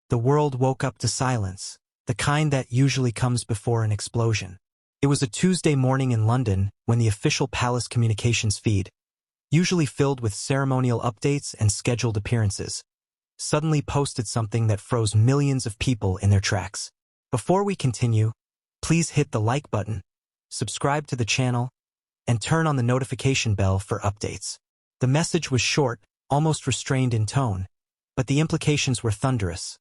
the world woke up to silence, the kind that usually comes before an explosion. It was a Tuesday morning in London when the official palace communications feed, usually filled with ceremonial updates and scheduled appearances, suddenly posted something that froze millions of people in their tracks. Before we continue, please hit the like button, subscribe to the channel, and turn on the notification bell for updates. The message was short, almost restrained in tone, but the implications were thunderous.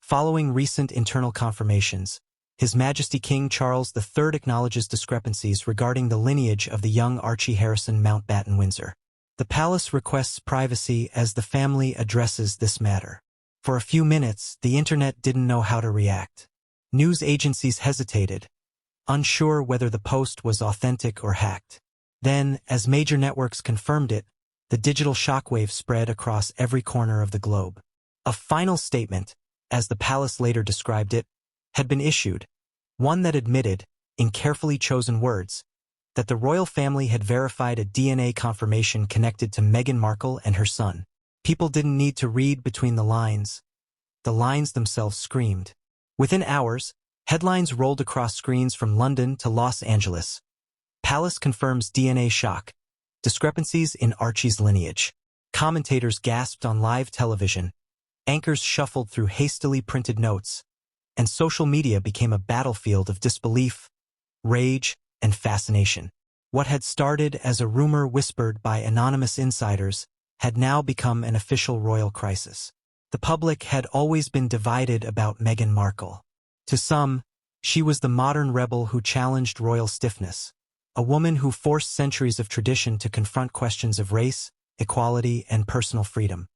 Following recent internal confirmations, His Majesty King Charles III acknowledges discrepancies regarding the lineage of the young Archie Harrison Mountbatten-Windsor. The palace requests privacy as the family addresses this matter. For a few minutes, the internet didn't know how to react. News agencies hesitated, unsure whether the post was authentic or hacked. Then, as major networks confirmed it, the digital shockwave spread across every corner of the globe. A final statement, as the palace later described it, had been issued, one that admitted, in carefully chosen words, that the royal family had verified a DNA confirmation connected to Meghan Markle and her son. People didn't need to read between the lines. The lines themselves screamed. Within hours, headlines rolled across screens from London to Los Angeles. Palace confirms DNA shock. Discrepancies in Archie's lineage. Commentators gasped on live television. Anchors shuffled through hastily printed notes. And social media became a battlefield of disbelief, rage, and fascination. What had started as a rumor whispered by anonymous insiders had now become an official royal crisis. The public had always been divided about Meghan Markle. To some, she was the modern rebel who challenged royal stiffness, a woman who forced centuries of tradition to confront questions of race, equality, and personal freedom.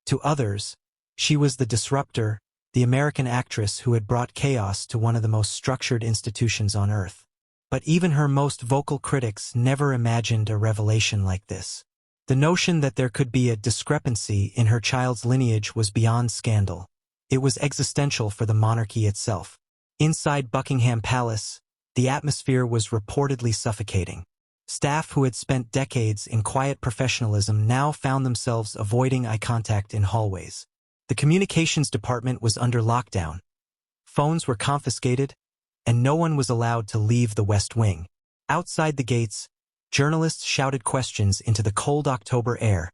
To others, she was the disruptor, the American actress who had brought chaos to one of the most structured institutions on earth. But even her most vocal critics never imagined a revelation like this. The notion that there could be a discrepancy in her child's lineage was beyond scandal. It was existential for the monarchy itself. Inside Buckingham Palace, the atmosphere was reportedly suffocating. Staff who had spent decades in quiet professionalism now found themselves avoiding eye contact in hallways. The communications department was under lockdown. Phones were confiscated, and no one was allowed to leave the West Wing. Outside the gates, journalists shouted questions into the cold October air,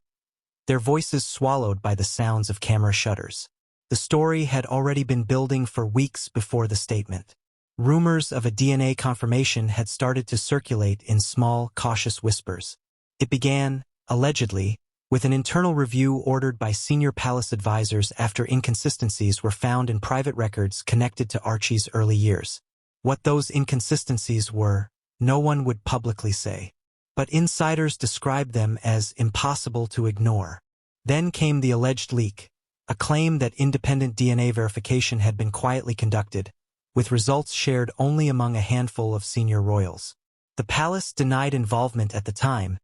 their voices swallowed by the sounds of camera shutters. The story had already been building for weeks before the statement. Rumors of a DNA confirmation had started to circulate in small, cautious whispers. It began, allegedly, with an internal review ordered by senior palace advisors after inconsistencies were found in private records connected to Archie's early years. What those inconsistencies were, no one would publicly say. But insiders described them as impossible to ignore. Then came the alleged leak, a claim that independent DNA verification had been quietly conducted, with results shared only among a handful of senior royals. The palace denied involvement at the time,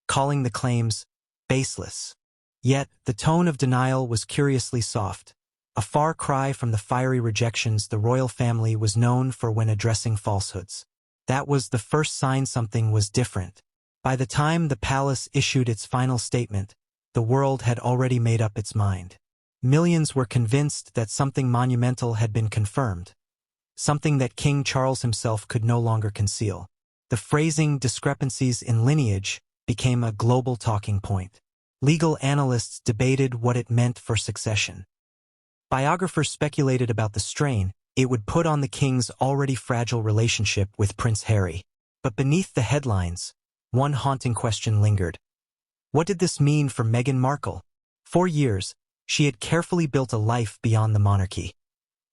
calling the claims baseless. Yet, the tone of denial was curiously soft, a far cry from the fiery rejections the royal family was known for when addressing falsehoods. That was the first sign something was different. By the time the palace issued its final statement, the world had already made up its mind. Millions were convinced that something monumental had been confirmed, something that King Charles himself could no longer conceal. The phrasing discrepancies in lineage became a global talking point. Legal analysts debated what it meant for succession. Biographers speculated about the strain it would put on the king's already fragile relationship with Prince Harry. But beneath the headlines, one haunting question lingered. What did this mean for Meghan Markle? For years, she had carefully built a life beyond the monarchy.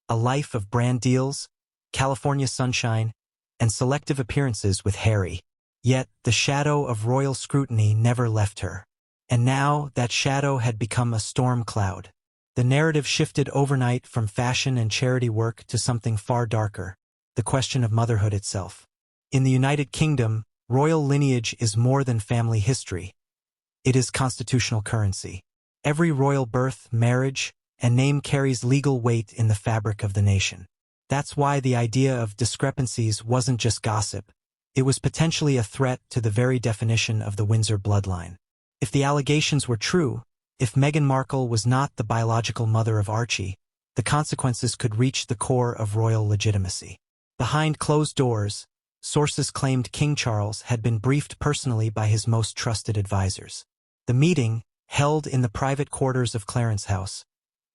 A life of brand deals, California sunshine, and selective appearances with Harry. Yet, the shadow of royal scrutiny never left her. And now, that shadow had become a storm cloud. The narrative shifted overnight from fashion and charity work to something far darker, the question of motherhood itself. In the United Kingdom, royal lineage is more than family history. It is constitutional currency. Every royal birth, marriage, and name carries legal weight in the fabric of the nation. That's why the idea of discrepancies wasn't just gossip. It was potentially a threat to the very definition of the Windsor bloodline. If the allegations were true, if Meghan Markle was not the biological mother of Archie, the consequences could reach the core of royal legitimacy. Behind closed doors, sources claimed King Charles had been briefed personally by his most trusted advisors. The meeting, held in the private quarters of Clarence House,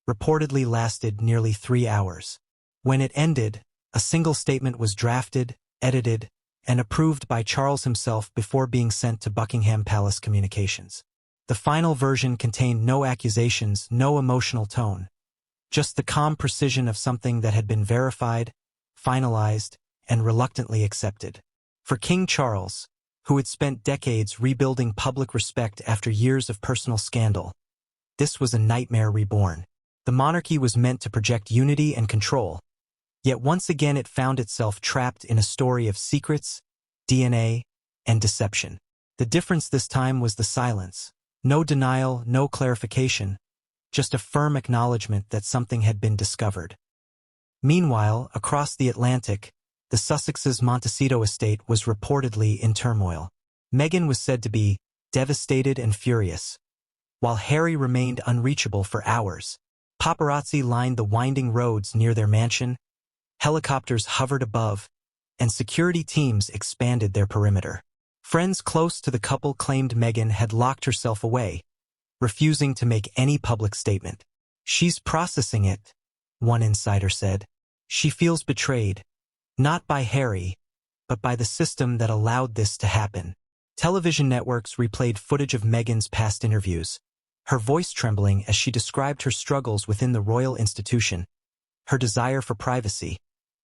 reportedly lasted nearly 3 hours. When it ended, a single statement was drafted, edited, and approved by Charles himself before being sent to Buckingham Palace communications. The final version contained no accusations, no emotional tone, just the calm precision of something that had been verified, finalized, and reluctantly accepted. For King Charles, who had spent decades rebuilding public respect after years of personal scandal, this was a nightmare reborn. The monarchy was meant to project unity and control, yet once again it found itself trapped in a story of secrets, DNA, and deception. The difference this time was the silence. No denial, no clarification, just a firm acknowledgement that something had been discovered. Meanwhile, across the Atlantic, the Sussex's Montecito estate was reportedly in turmoil. Meghan was said to be devastated and furious, while Harry remained unreachable for hours. Paparazzi lined the winding roads near their mansion, helicopters hovered above, and security teams expanded their perimeter. Friends close to the couple claimed Meghan had locked herself away, refusing to make any public statement. "She's processing it," one insider said. "She feels betrayed, not by Harry, but by the system that allowed this to happen." Television networks replayed footage of Meghan's past interviews, her voice trembling as she described her struggles within the royal institution, her desire for privacy,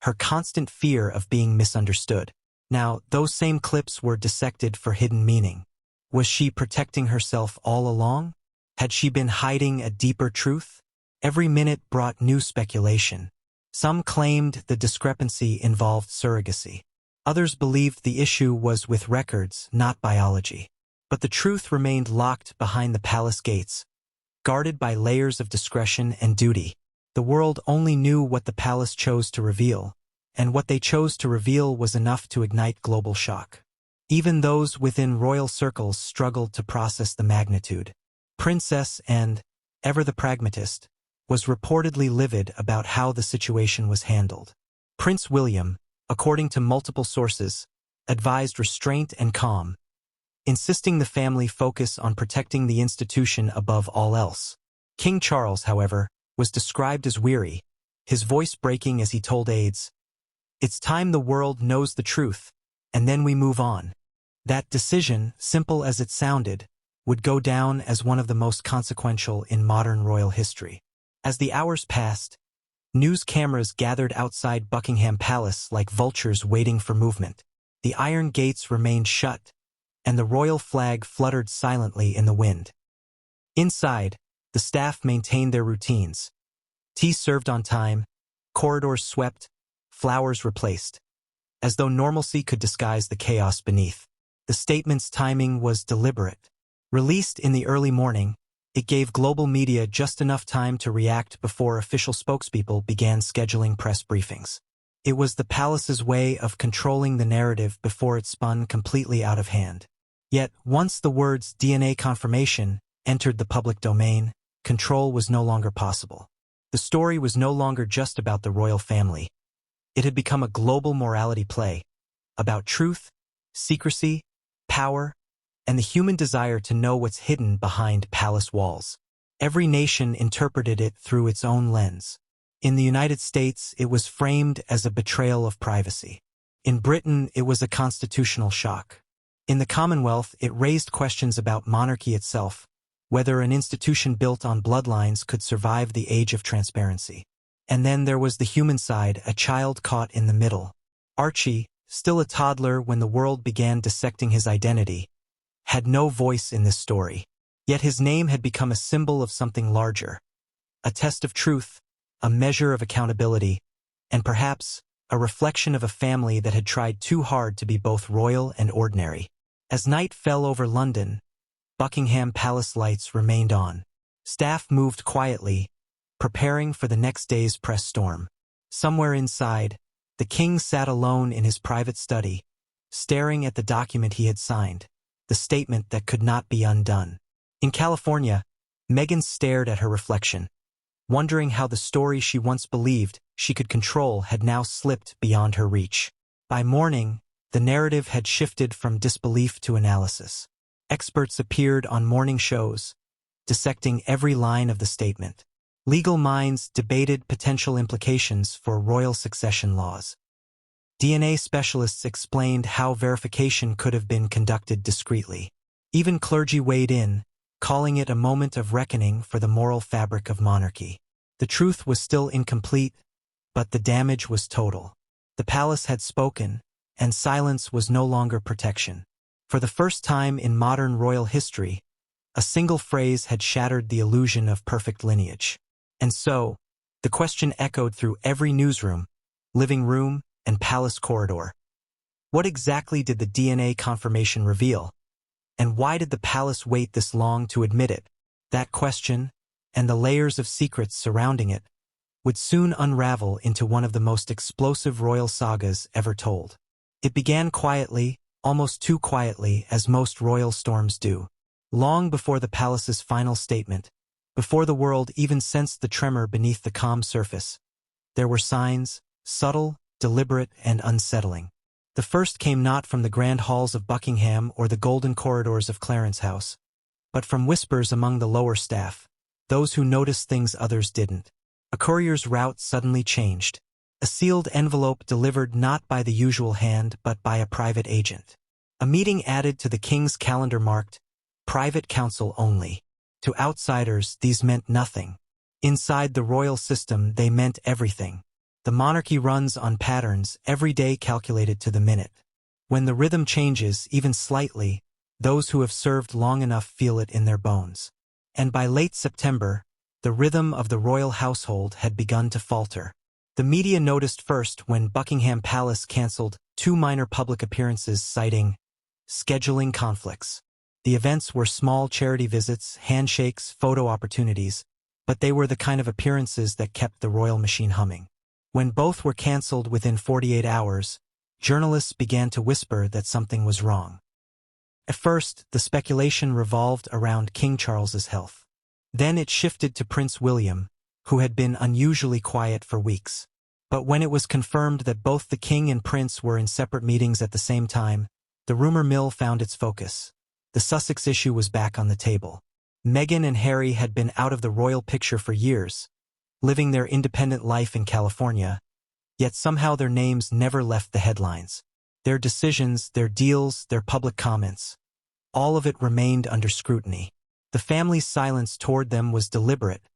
her constant fear of being misunderstood. Now, those same clips were dissected for hidden meaning. Was she protecting herself all along? Had she been hiding a deeper truth? Every minute brought new speculation. Some claimed the discrepancy involved surrogacy. Others believed the issue was with records, not biology. But the truth remained locked behind the palace gates, guarded by layers of discretion and duty. The world only knew what the palace chose to reveal, and what they chose to reveal was enough to ignite global shock. Even those within royal circles struggled to process the magnitude. Princess and, ever the pragmatist, was reportedly livid about how the situation was handled. Prince William, according to multiple sources, advised restraint and calm, insisting the family focus on protecting the institution above all else. King Charles, however, was described as weary, his voice breaking as he told aides, "It's time the world knows the truth, and then we move on." That decision, simple as it sounded, would go down as one of the most consequential in modern royal history. As the hours passed, news cameras gathered outside Buckingham Palace like vultures waiting for movement. The iron gates remained shut, and the royal flag fluttered silently in the wind. Inside, the staff maintained their routines. Tea served on time, corridors swept, flowers replaced, as though normalcy could disguise the chaos beneath. The statement's timing was deliberate. Released in the early morning, it gave global media just enough time to react before official spokespeople began scheduling press briefings. It was the palace's way of controlling the narrative before it spun completely out of hand. Yet, once the words DNA confirmation entered the public domain, control was no longer possible. The story was no longer just about the royal family. It had become a global morality play, about truth, secrecy, power, and the human desire to know what's hidden behind palace walls. Every nation interpreted it through its own lens. In the United States, it was framed as a betrayal of privacy. In Britain, it was a constitutional shock. In the Commonwealth, it raised questions about monarchy itself, whether an institution built on bloodlines could survive the age of transparency. And then there was the human side, a child caught in the middle. Archie, still a toddler when the world began dissecting his identity, had no voice in this story. Yet his name had become a symbol of something larger, a test of truth, a measure of accountability, and perhaps a reflection of a family that had tried too hard to be both royal and ordinary. As night fell over London, Buckingham Palace lights remained on. Staff moved quietly, preparing for the next day's press storm. Somewhere inside, the king sat alone in his private study, staring at the document he had signed, the statement that could not be undone. In California, Meghan stared at her reflection, wondering how the story she once believed she could control had now slipped beyond her reach. By morning, the narrative had shifted from disbelief to analysis. Experts appeared on morning shows, dissecting every line of the statement. Legal minds debated potential implications for royal succession laws. DNA specialists explained how verification could have been conducted discreetly. Even clergy weighed in, calling it a moment of reckoning for the moral fabric of monarchy. The truth was still incomplete, but the damage was total. The palace had spoken, and silence was no longer protection. For the first time in modern royal history, a single phrase had shattered the illusion of perfect lineage. And so, the question echoed through every newsroom, living room, and palace corridor. What exactly did the DNA confirmation reveal? And why did the palace wait this long to admit it? That question, and the layers of secrets surrounding it, would soon unravel into one of the most explosive royal sagas ever told. It began quietly, almost too quietly, as most royal storms do. Long before the palace's final statement, before the world even sensed the tremor beneath the calm surface, there were signs, subtle, deliberate, and unsettling. The first came not from the grand halls of Buckingham or the golden corridors of Clarence House, but from whispers among the lower staff, those who noticed things others didn't. A courier's route suddenly changed. A sealed envelope delivered not by the usual hand but by a private agent. A meeting added to the king's calendar marked, "Private council only." To outsiders, these meant nothing. Inside the royal system, they meant everything. The monarchy runs on patterns, every day calculated to the minute. When the rhythm changes, even slightly, those who have served long enough feel it in their bones. And by late September, the rhythm of the royal household had begun to falter. The media noticed first when Buckingham Palace cancelled 2 minor public appearances, citing scheduling conflicts. The events were small charity visits, handshakes, photo opportunities, but they were the kind of appearances that kept the royal machine humming. When both were cancelled within 48 hours, journalists began to whisper that something was wrong. At first, the speculation revolved around King Charles's health. Then it shifted to Prince William, who had been unusually quiet for weeks. But when it was confirmed that both the king and prince were in separate meetings at the same time, the rumor mill found its focus. The Sussex issue was back on the table. Meghan and Harry had been out of the royal picture for years, living their independent life in California, yet somehow their names never left the headlines. Their decisions, their deals, their public comments, all of it remained under scrutiny. The family's silence toward them was deliberate,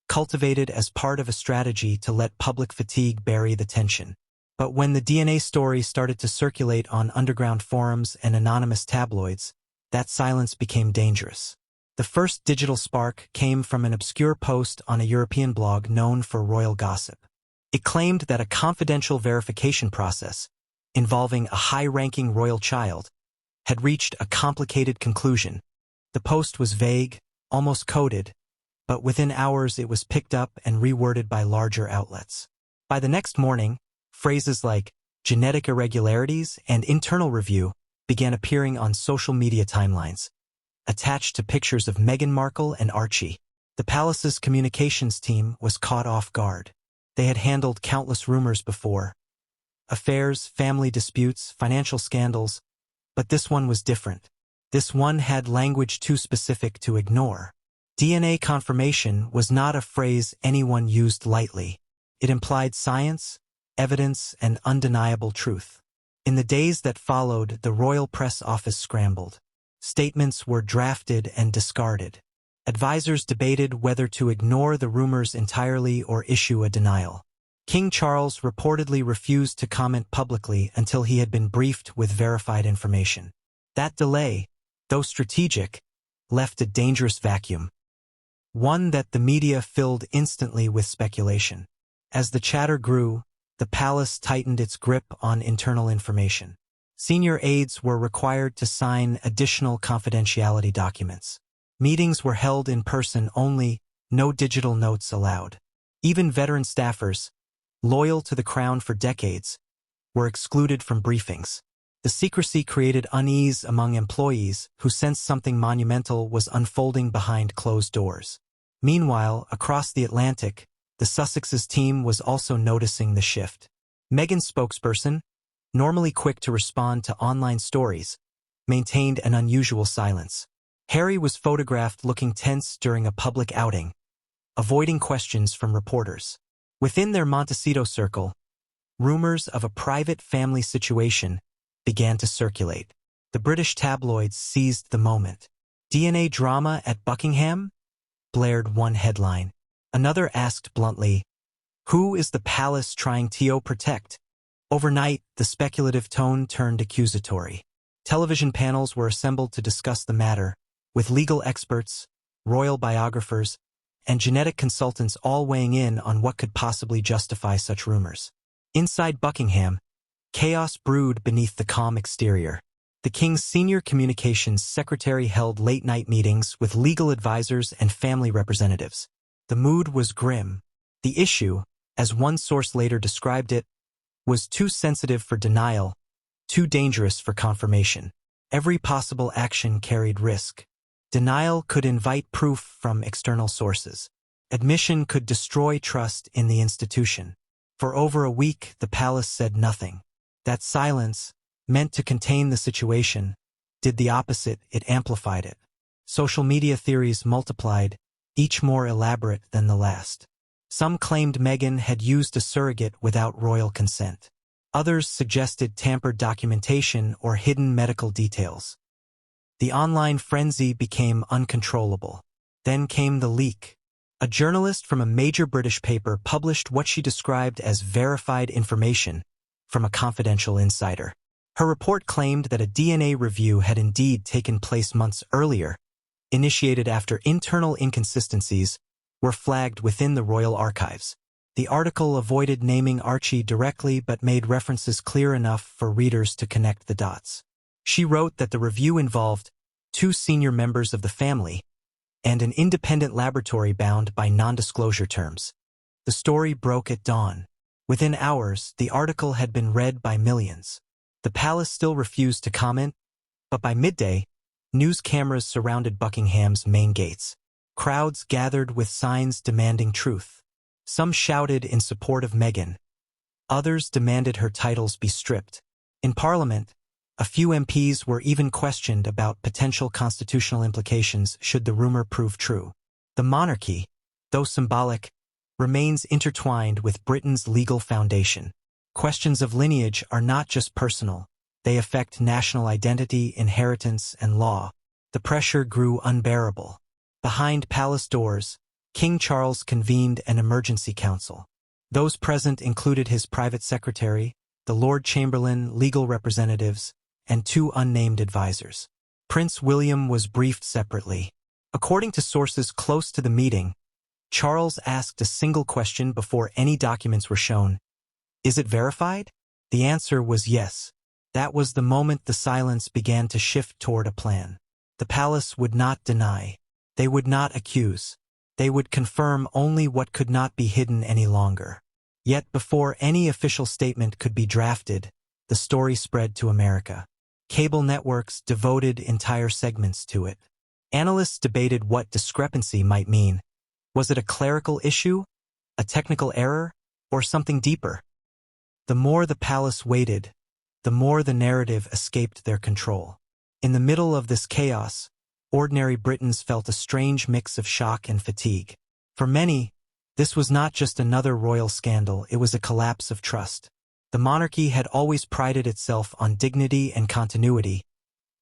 cultivated as part of a strategy to let public fatigue bury the tension. But when the DNA story started to circulate on underground forums and anonymous tabloids, that silence became dangerous. The first digital spark came from an obscure post on a European blog known for royal gossip. It claimed that a confidential verification process, involving a high-ranking royal child, had reached a complicated conclusion. The post was vague, almost coded, but within hours it was picked up and reworded by larger outlets. By the next morning, phrases like genetic irregularities and internal review began appearing on social media timelines, attached to pictures of Meghan Markle and Archie. The palace's communications team was caught off guard. They had handled countless rumors before. Affairs, family disputes, financial scandals, but this one was different. This one had language too specific to ignore. DNA confirmation was not a phrase anyone used lightly. It implied science, evidence, and undeniable truth. In the days that followed, the royal press office scrambled. Statements were drafted and discarded. Advisors debated whether to ignore the rumors entirely or issue a denial. King Charles reportedly refused to comment publicly until he had been briefed with verified information. That delay, though strategic, left a dangerous vacuum. One that the media filled instantly with speculation. As the chatter grew, the palace tightened its grip on internal information. Senior aides were required to sign additional confidentiality documents. Meetings were held in person only, no digital notes allowed. Even veteran staffers, loyal to the crown for decades, were excluded from briefings. The secrecy created unease among employees who sensed something monumental was unfolding behind closed doors. Meanwhile, across the Atlantic, the Sussex's team was also noticing the shift. Meghan's spokesperson, normally quick to respond to online stories, maintained an unusual silence. Harry was photographed looking tense during a public outing, avoiding questions from reporters. Within their Montecito circle, rumors of a private family situation began to circulate. The British tabloids seized the moment. DNA drama at Buckingham? Blared one headline. Another asked bluntly, who is the palace trying to protect? Overnight, the speculative tone turned accusatory. Television panels were assembled to discuss the matter, with legal experts, royal biographers, and genetic consultants all weighing in on what could possibly justify such rumors. Inside Buckingham, chaos brewed beneath the calm exterior. The king's senior communications secretary held late-night meetings with legal advisors and family representatives. The mood was grim. The issue, as one source later described it, was too sensitive for denial, too dangerous for confirmation. Every possible action carried risk. Denial could invite proof from external sources. Admission could destroy trust in the institution. For over a week, the palace said nothing. That silence, meant to contain the situation, did the opposite, it amplified it. Social media theories multiplied, each more elaborate than the last. Some claimed Meghan had used a surrogate without royal consent. Others suggested tampered documentation or hidden medical details. The online frenzy became uncontrollable. Then came the leak. A journalist from a major British paper published what she described as verified information from a confidential insider. Her report claimed that a DNA review had indeed taken place months earlier, initiated after internal inconsistencies were flagged within the royal archives. The article avoided naming Archie directly but made references clear enough for readers to connect the dots. She wrote that the review involved 2 senior members of the family and an independent laboratory bound by non-disclosure terms. The story broke at dawn. Within hours, the article had been read by millions. The palace still refused to comment, but by midday, news cameras surrounded Buckingham's main gates. Crowds gathered with signs demanding truth. Some shouted in support of Meghan. Others demanded her titles be stripped. In Parliament, a few MPs were even questioned about potential constitutional implications should the rumor prove true. The monarchy, though symbolic, remains intertwined with Britain's legal foundation. Questions of lineage are not just personal. They affect national identity, inheritance, and law. The pressure grew unbearable. Behind palace doors, King Charles convened an emergency council. Those present included his private secretary, the Lord Chamberlain, legal representatives, and 2 unnamed advisors. Prince William was briefed separately. According to sources close to the meeting, Charles asked a single question before any documents were shown. Is it verified? The answer was yes. That was the moment the silence began to shift toward a plan. The palace would not deny. They would not accuse. They would confirm only what could not be hidden any longer. Yet before any official statement could be drafted, the story spread to America. Cable networks devoted entire segments to it. Analysts debated what discrepancy might mean. Was it a clerical issue, a technical error, or something deeper? The more the palace waited, the more the narrative escaped their control. In the middle of this chaos, ordinary Britons felt a strange mix of shock and fatigue. For many, this was not just another royal scandal, it was a collapse of trust. The monarchy had always prided itself on dignity and continuity,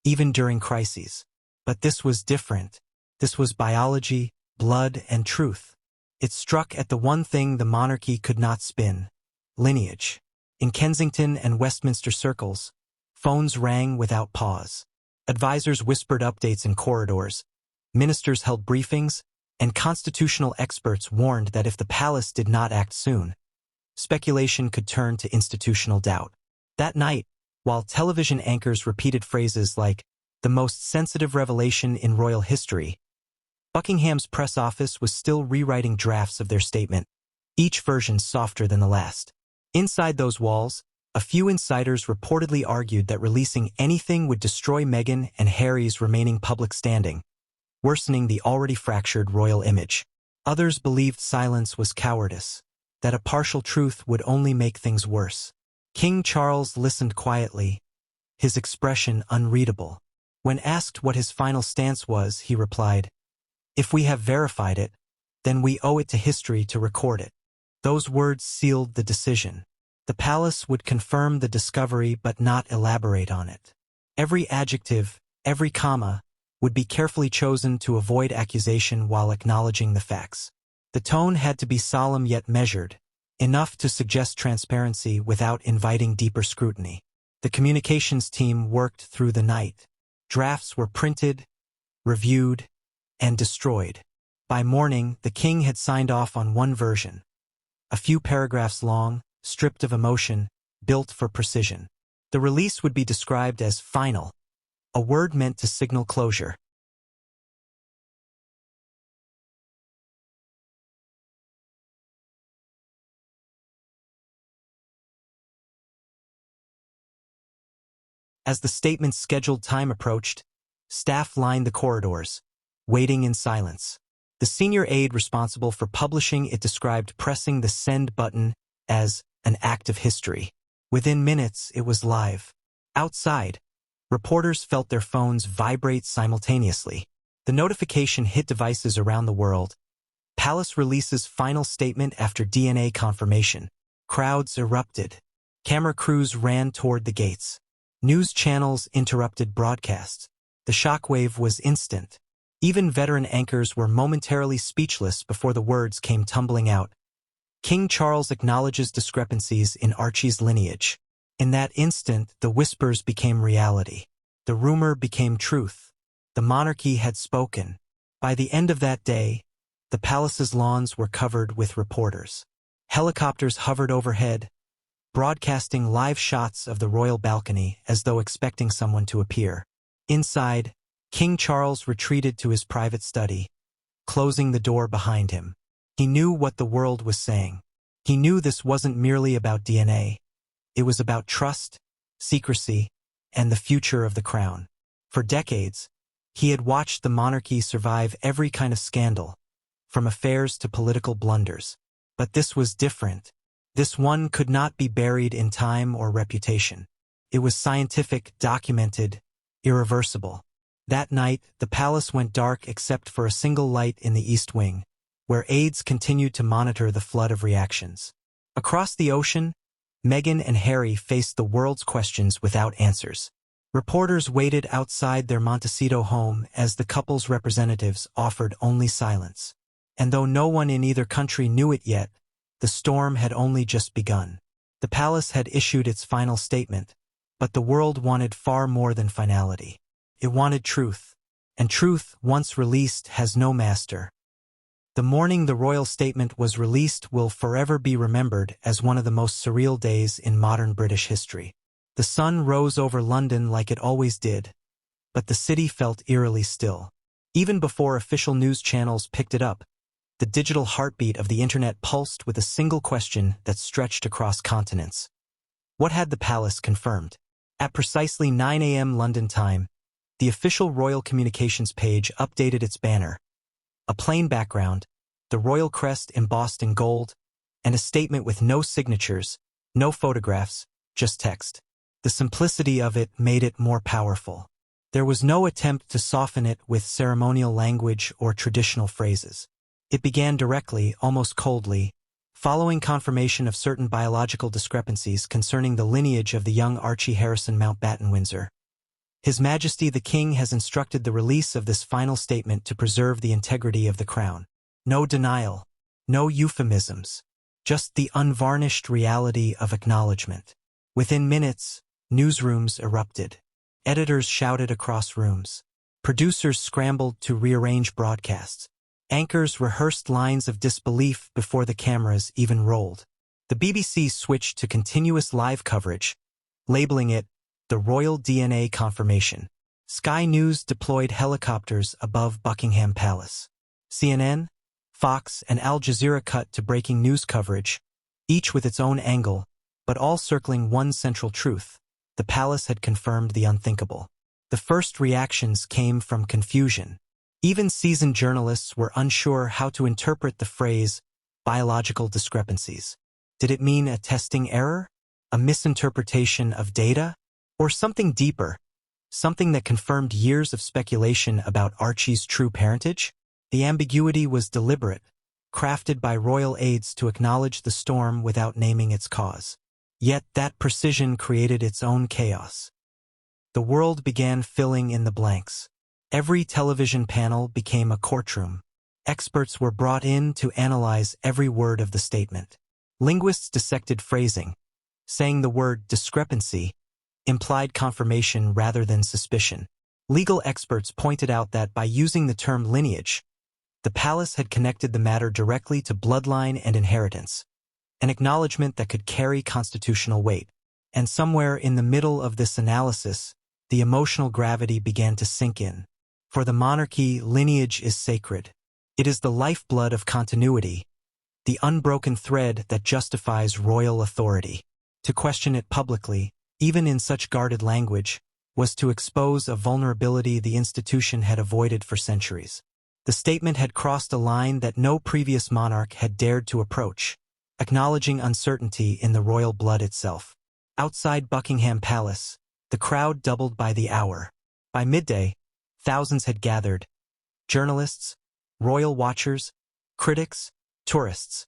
even during crises. But this was different. This was biology, blood, and truth. It struck at the one thing the monarchy could not spin: lineage. In Kensington and Westminster circles, phones rang without pause. Advisors whispered updates in corridors, ministers held briefings, and constitutional experts warned that if the palace did not act soon, speculation could turn to institutional doubt. That night, while television anchors repeated phrases like, "the most sensitive revelation in royal history," Buckingham's press office was still rewriting drafts of their statement, each version softer than the last. Inside those walls, a few insiders reportedly argued that releasing anything would destroy Meghan and Harry's remaining public standing, worsening the already fractured royal image. Others believed silence was cowardice, that a partial truth would only make things worse. King Charles listened quietly, his expression unreadable. When asked what his final stance was, he replied, "If we have verified it, then we owe it to history to record it." Those words sealed the decision. The palace would confirm the discovery but not elaborate on it. Every adjective, every comma, would be carefully chosen to avoid accusation while acknowledging the facts. The tone had to be solemn yet measured, enough to suggest transparency without inviting deeper scrutiny. The communications team worked through the night. Drafts were printed, reviewed, and destroyed. By morning, the king had signed off on one version. A few paragraphs long, stripped of emotion, built for precision. The release would be described as final, a word meant to signal closure. As the statement's scheduled time approached, staff lined the corridors, waiting in silence. The senior aide responsible for publishing it described pressing the send button as an act of history. Within minutes, it was live. Outside, reporters felt their phones vibrate simultaneously. The notification hit devices around the world. Palace releases final statement after DNA confirmation. Crowds erupted. Camera crews ran toward the gates. News channels interrupted broadcasts. The shockwave was instant. Even veteran anchors were momentarily speechless before the words came tumbling out. King Charles acknowledges discrepancies in Archie's lineage. In that instant, the whispers became reality. The rumor became truth. The monarchy had spoken. By the end of that day, the palace's lawns were covered with reporters. Helicopters hovered overhead, broadcasting live shots of the royal balcony as though expecting someone to appear. Inside, King Charles retreated to his private study, closing the door behind him. He knew what the world was saying. He knew this wasn't merely about DNA. It was about trust, secrecy, and the future of the crown. For decades, he had watched the monarchy survive every kind of scandal, from affairs to political blunders. But this was different. This one could not be buried in time or reputation. It was scientific, documented, irreversible. That night, the palace went dark except for a single light in the East Wing, where aides continued to monitor the flood of reactions. Across the ocean, Meghan and Harry faced the world's questions without answers. Reporters waited outside their Montecito home as the couple's representatives offered only silence. And though no one in either country knew it yet, the storm had only just begun. The palace had issued its final statement, but the world wanted far more than finality. It wanted truth, and truth, once released, has no master. The morning the royal statement was released will forever be remembered as one of the most surreal days in modern British history. The sun rose over London like it always did, but the city felt eerily still. Even before official news channels picked it up, the digital heartbeat of the internet pulsed with a single question that stretched across continents. What had the palace confirmed? At precisely 9 a.m. London time, the official royal communications page updated its banner. A plain background, the royal crest embossed in gold, and a statement with no signatures, no photographs, just text. The simplicity of it made it more powerful. There was no attempt to soften it with ceremonial language or traditional phrases. It began directly, almost coldly, following confirmation of certain biological discrepancies concerning the lineage of the young Archie Harrison Mountbatten Windsor. His Majesty the King has instructed the release of this final statement to preserve the integrity of the crown. No denial, no euphemisms, just the unvarnished reality of acknowledgement. Within minutes, newsrooms erupted. Editors shouted across rooms. Producers scrambled to rearrange broadcasts. Anchors rehearsed lines of disbelief before the cameras even rolled. The BBC switched to continuous live coverage, labeling it the Royal DNA Confirmation. Sky News deployed helicopters above Buckingham Palace. CNN, Fox, and Al Jazeera cut to breaking news coverage, each with its own angle, but all circling one central truth. The palace had confirmed the unthinkable. The first reactions came from confusion. Even seasoned journalists were unsure how to interpret the phrase biological discrepancies. Did it mean a testing error? A misinterpretation of data? Or something deeper? Something that confirmed years of speculation about Archie's true parentage? The ambiguity was deliberate, crafted by royal aides to acknowledge the storm without naming its cause. Yet that precision created its own chaos. The world began filling in the blanks. Every television panel became a courtroom. Experts were brought in to analyze every word of the statement. Linguists dissected phrasing, saying the word discrepancy implied confirmation rather than suspicion. Legal experts pointed out that by using the term lineage, the palace had connected the matter directly to bloodline and inheritance, an acknowledgement that could carry constitutional weight. And somewhere in the middle of this analysis, the emotional gravity began to sink in. For the monarchy, lineage is sacred. It is the lifeblood of continuity, the unbroken thread that justifies royal authority. To question it publicly, even in such guarded language, was to expose a vulnerability the institution had avoided for centuries. The statement had crossed a line that no previous monarch had dared to approach, acknowledging uncertainty in the royal blood itself. Outside Buckingham Palace, the crowd doubled by the hour. By midday, thousands had gathered. Journalists, royal watchers, critics, tourists,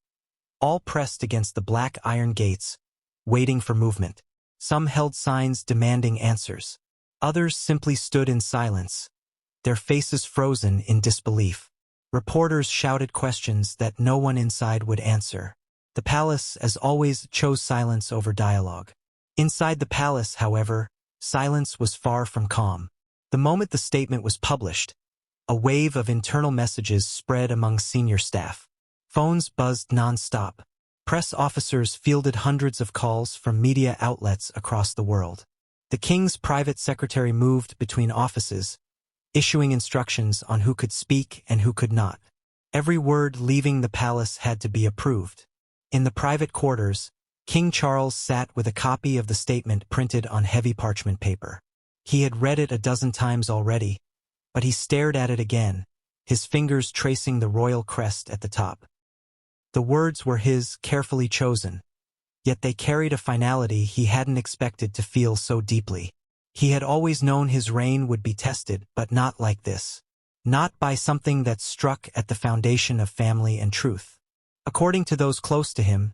all pressed against the black iron gates, waiting for movement. Some held signs demanding answers. Others simply stood in silence, their faces frozen in disbelief. Reporters shouted questions that no one inside would answer. The palace, as always, chose silence over dialogue. Inside the palace, however, silence was far from calm. The moment the statement was published, a wave of internal messages spread among senior staff. Phones buzzed non-stop. Press officers fielded hundreds of calls from media outlets across the world. The king's private secretary moved between offices, issuing instructions on who could speak and who could not. Every word leaving the palace had to be approved. In the private quarters, King Charles sat with a copy of the statement printed on heavy parchment paper. He had read it a dozen times already, but he stared at it again, his fingers tracing the royal crest at the top. The words were his, carefully chosen, yet they carried a finality he hadn't expected to feel so deeply. He had always known his reign would be tested, but not like this. Not by something that struck at the foundation of family and truth. According to those close to him,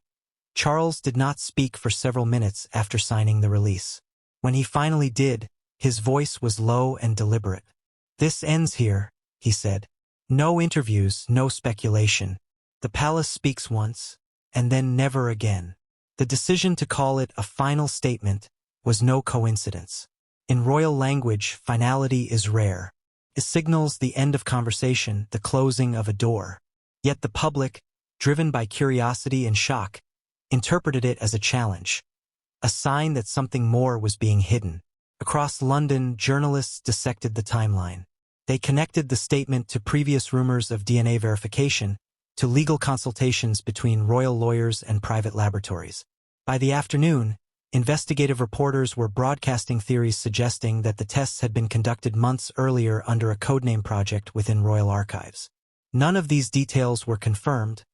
Charles did not speak for several minutes after signing the release. When he finally did, his voice was low and deliberate. "This ends here," he said. "No interviews, no speculation. The palace speaks once, and then never again." The decision to call it a final statement was no coincidence. In royal language, finality is rare. It signals the end of conversation, the closing of a door. Yet the public, driven by curiosity and shock, interpreted it as a challenge, a sign that something more was being hidden. Across London, journalists dissected the timeline. They connected the statement to previous rumors of DNA verification, to legal consultations between royal lawyers and private laboratories. By the afternoon, investigative reporters were broadcasting theories suggesting that the tests had been conducted months earlier under a codename project within royal archives. None of these details were confirmed,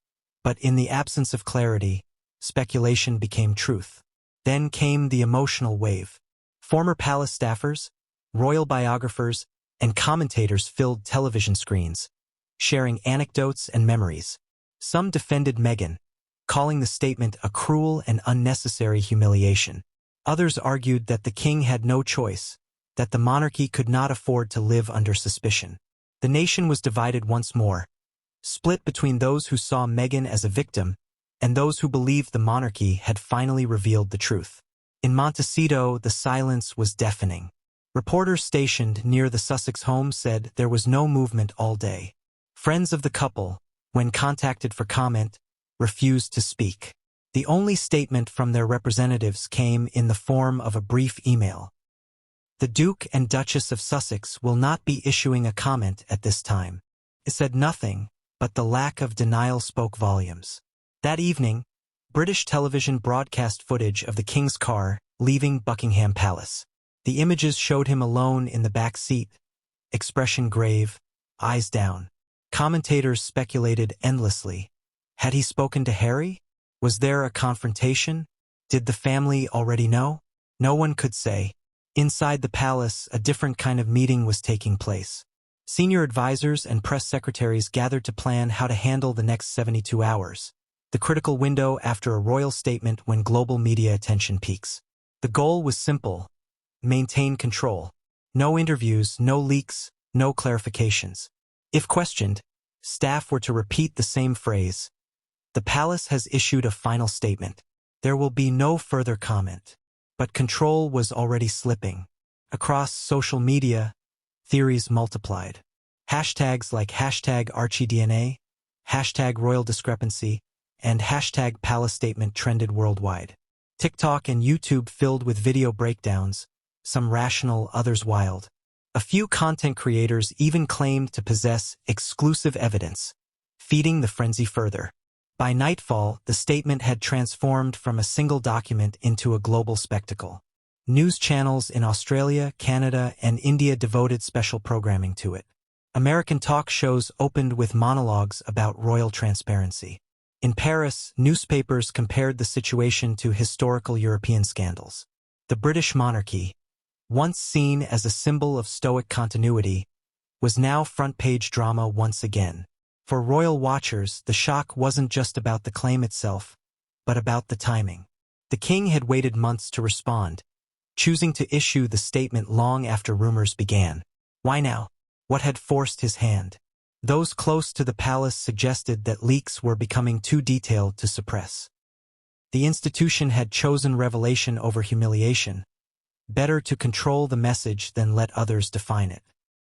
but in the absence of clarity, speculation became truth. Then came the emotional wave. Former palace staffers, royal biographers, and commentators filled television screens, sharing anecdotes and memories. Some defended Meghan, calling the statement a cruel and unnecessary humiliation. Others argued that the king had no choice, that the monarchy could not afford to live under suspicion. The nation was divided once more, split between those who saw Meghan as a victim and those who believed the monarchy had finally revealed the truth. In Montecito, the silence was deafening. Reporters stationed near the Sussex home said there was no movement all day. Friends of the couple, when contacted for comment, refused to speak. The only statement from their representatives came in the form of a brief email. "The Duke and Duchess of Sussex will not be issuing a comment at this time." It said nothing, but the lack of denial spoke volumes. That evening, British television broadcast footage of the king's car leaving Buckingham Palace. The images showed him alone in the back seat, expression grave, eyes down. Commentators speculated endlessly. Had he spoken to Harry? Was there a confrontation? Did the family already know? No one could say. Inside the palace, a different kind of meeting was taking place. Senior advisors and press secretaries gathered to plan how to handle the next 72 hours, the critical window after a royal statement when global media attention peaks. The goal was simple: maintain control. No interviews, no leaks, no clarifications. If questioned, staff were to repeat the same phrase. The palace has issued a final statement. There will be no further comment. But control was already slipping. Across social media, theories multiplied. Hashtags like #ArchieDNA, #Royal Discrepancy, and #Palace Statement trended worldwide. TikTok and YouTube filled with video breakdowns, some rational, others wild. A few content creators even claimed to possess exclusive evidence, feeding the frenzy further. By nightfall, the statement had transformed from a single document into a global spectacle. News channels in Australia, Canada, and India devoted special programming to it. American talk shows opened with monologues about royal transparency. In Paris, newspapers compared the situation to historical European scandals. The British monarchy, once seen as a symbol of stoic continuity, was now front-page drama once again. For royal watchers, the shock wasn't just about the claim itself, but about the timing. The king had waited months to respond, choosing to issue the statement long after rumors began. Why now? What had forced his hand? Those close to the palace suggested that leaks were becoming too detailed to suppress. The institution had chosen revelation over humiliation. Better to control the message than let others define it.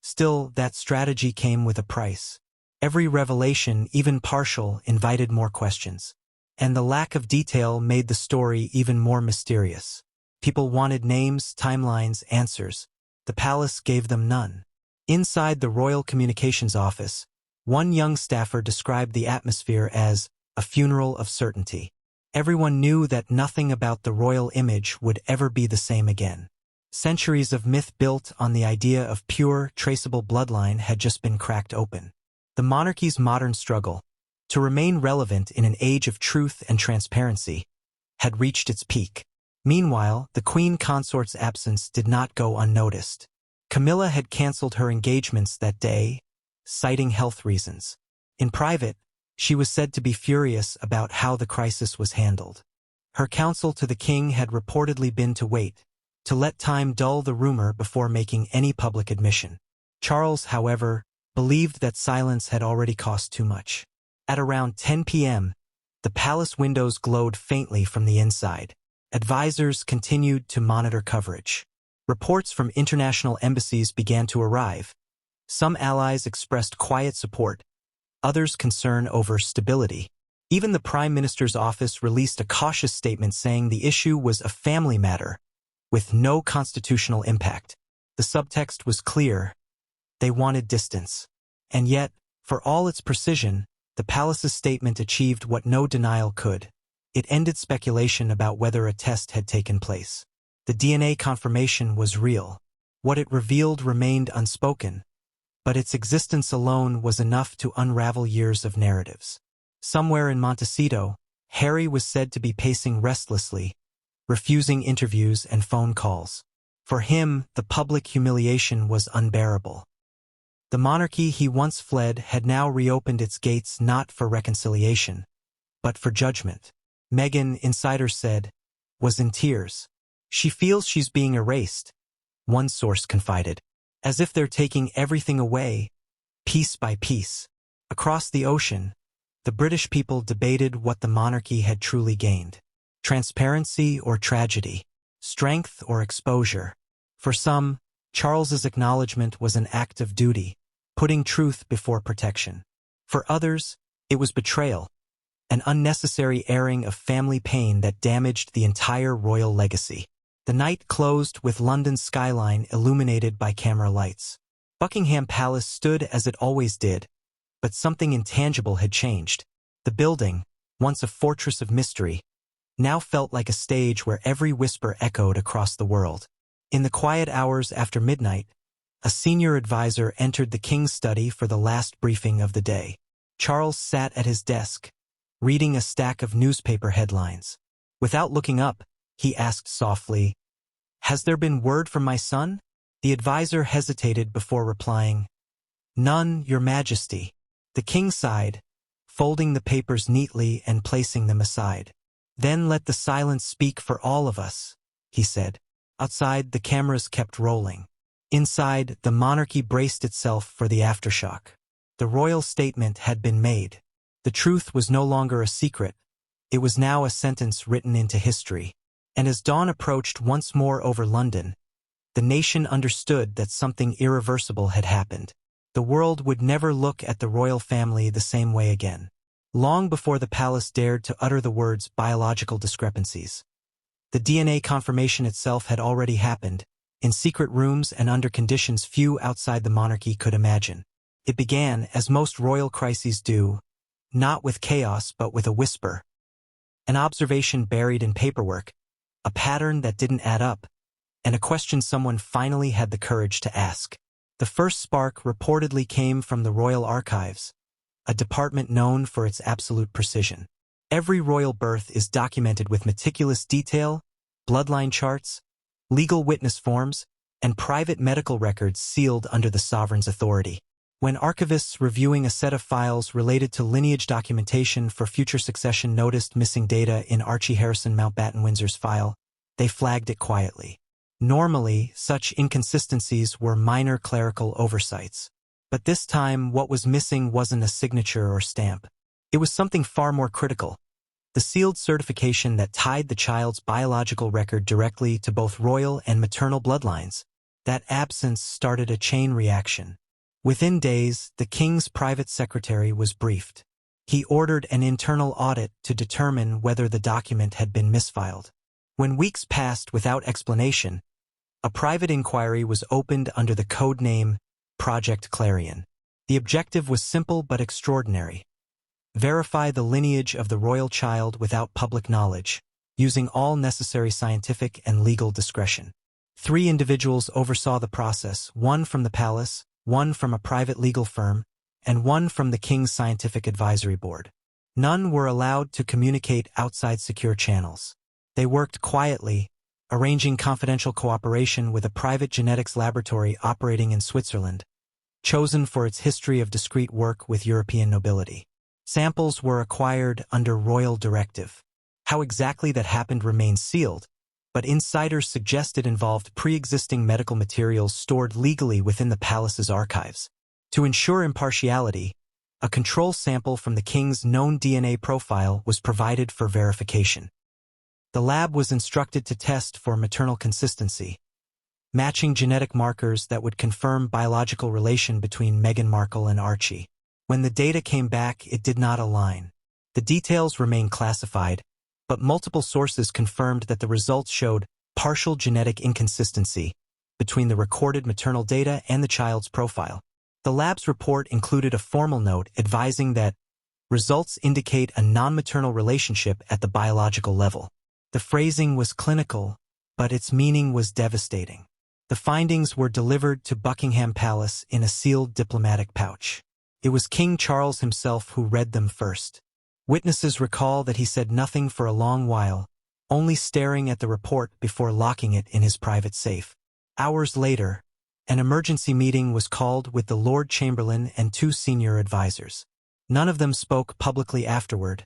Still, that strategy came with a price. Every revelation, even partial, invited more questions. And the lack of detail made the story even more mysterious. People wanted names, timelines, answers. The palace gave them none. Inside the Royal Communications Office, one young staffer described the atmosphere as a funeral of certainty. Everyone knew that nothing about the royal image would ever be the same again. Centuries of myth built on the idea of pure, traceable bloodline had just been cracked open. The monarchy's modern struggle, to remain relevant in an age of truth and transparency, had reached its peak. Meanwhile, the queen consort's absence did not go unnoticed. Camilla had cancelled her engagements that day, citing health reasons. In private, she was said to be furious about how the crisis was handled. Her counsel to the king had reportedly been to wait, to let time dull the rumor before making any public admission. Charles, however, believed that silence had already cost too much. At around 10 p.m., the palace windows glowed faintly from the inside. Advisors continued to monitor coverage. Reports from international embassies began to arrive. Some allies expressed quiet support, others concern over stability. Even the Prime Minister's office released a cautious statement saying the issue was a family matter, with no constitutional impact. The subtext was clear. They wanted distance. And yet, for all its precision, the palace's statement achieved what no denial could. It ended speculation about whether a test had taken place. The DNA confirmation was real. What it revealed remained unspoken, but its existence alone was enough to unravel years of narratives. Somewhere in Montecito, Harry was said to be pacing restlessly, refusing interviews and phone calls. For him, the public humiliation was unbearable. The monarchy he once fled had now reopened its gates not for reconciliation, but for judgment. Meghan, insiders said, was in tears. She feels she's being erased, one source confided, as if they're taking everything away, piece by piece. Across the ocean, the British people debated what the monarchy had truly gained. Transparency or tragedy, strength or exposure. For some, Charles's acknowledgement was an act of duty, putting truth before protection. For others, it was betrayal, an unnecessary airing of family pain that damaged the entire royal legacy. The night closed with London's skyline illuminated by camera lights. Buckingham Palace stood as it always did, but something intangible had changed. The building, once a fortress of mystery, now felt like a stage where every whisper echoed across the world. In the quiet hours after midnight, A senior advisor entered the king's study for the last briefing of the day. Charles sat at his desk, reading a stack of newspaper headlines. Without looking up, he asked softly, "Has there been word from my son?" The advisor hesitated before replying, "None, Your Majesty." The king sighed, folding the papers neatly and placing them aside. "Then let the silence speak for all of us," he said. Outside, the cameras kept rolling. Inside, the monarchy braced itself for the aftershock. The royal statement had been made. The truth was no longer a secret. It was now a sentence written into history. And as dawn approached once more over London, the nation understood that something irreversible had happened. The world would never look at the royal family the same way again. Long before the palace dared to utter the words biological discrepancies, the DNA confirmation itself had already happened, in secret rooms and under conditions few outside the monarchy could imagine. It began, as most royal crises do, not with chaos but with a whisper. An observation buried in paperwork, a pattern that didn't add up, and a question someone finally had the courage to ask. The first spark reportedly came from the Royal Archives, a department known for its absolute precision. Every royal birth is documented with meticulous detail, bloodline charts, legal witness forms, and private medical records sealed under the sovereign's authority. When archivists reviewing a set of files related to lineage documentation for future succession noticed missing data in Archie Harrison Mountbatten Windsor's file, they flagged it quietly. Normally, such inconsistencies were minor clerical oversights. But this time, what was missing wasn't a signature or stamp. It was something far more critical: the sealed certification that tied the child's biological record directly to both royal and maternal bloodlines. That absence started a chain reaction. Within days, the king's private secretary was briefed. He ordered an internal audit to determine whether the document had been misfiled. When weeks passed without explanation, a private inquiry was opened under the code name Project Clarion. The objective was simple but extraordinary: verify the lineage of the royal child without public knowledge, using all necessary scientific and legal discretion. 3 individuals oversaw the process, one from the palace, one from a private legal firm, and one from the King's Scientific Advisory Board. None were allowed to communicate outside secure channels. They worked quietly, arranging confidential cooperation with a private genetics laboratory operating in Switzerland, chosen for its history of discreet work with European nobility. Samples were acquired under royal directive. How exactly that happened remains sealed, but insiders suggest it involved pre-existing medical materials stored legally within the palace's archives. To ensure impartiality, a control sample from the king's known DNA profile was provided for verification. The lab was instructed to test for maternal consistency, matching genetic markers that would confirm biological relation between Meghan Markle and Archie. When the data came back, it did not align. The details remained classified, but multiple sources confirmed that the results showed partial genetic inconsistency between the recorded maternal data and the child's profile. The lab's report included a formal note advising that results indicate a non-maternal relationship at the biological level. The phrasing was clinical, but its meaning was devastating. The findings were delivered to Buckingham Palace in a sealed diplomatic pouch. It was King Charles himself who read them first. Witnesses recall that he said nothing for a long while, only staring at the report before locking it in his private safe. Hours later, an emergency meeting was called with the Lord Chamberlain and 2 senior advisors. None of them spoke publicly afterward,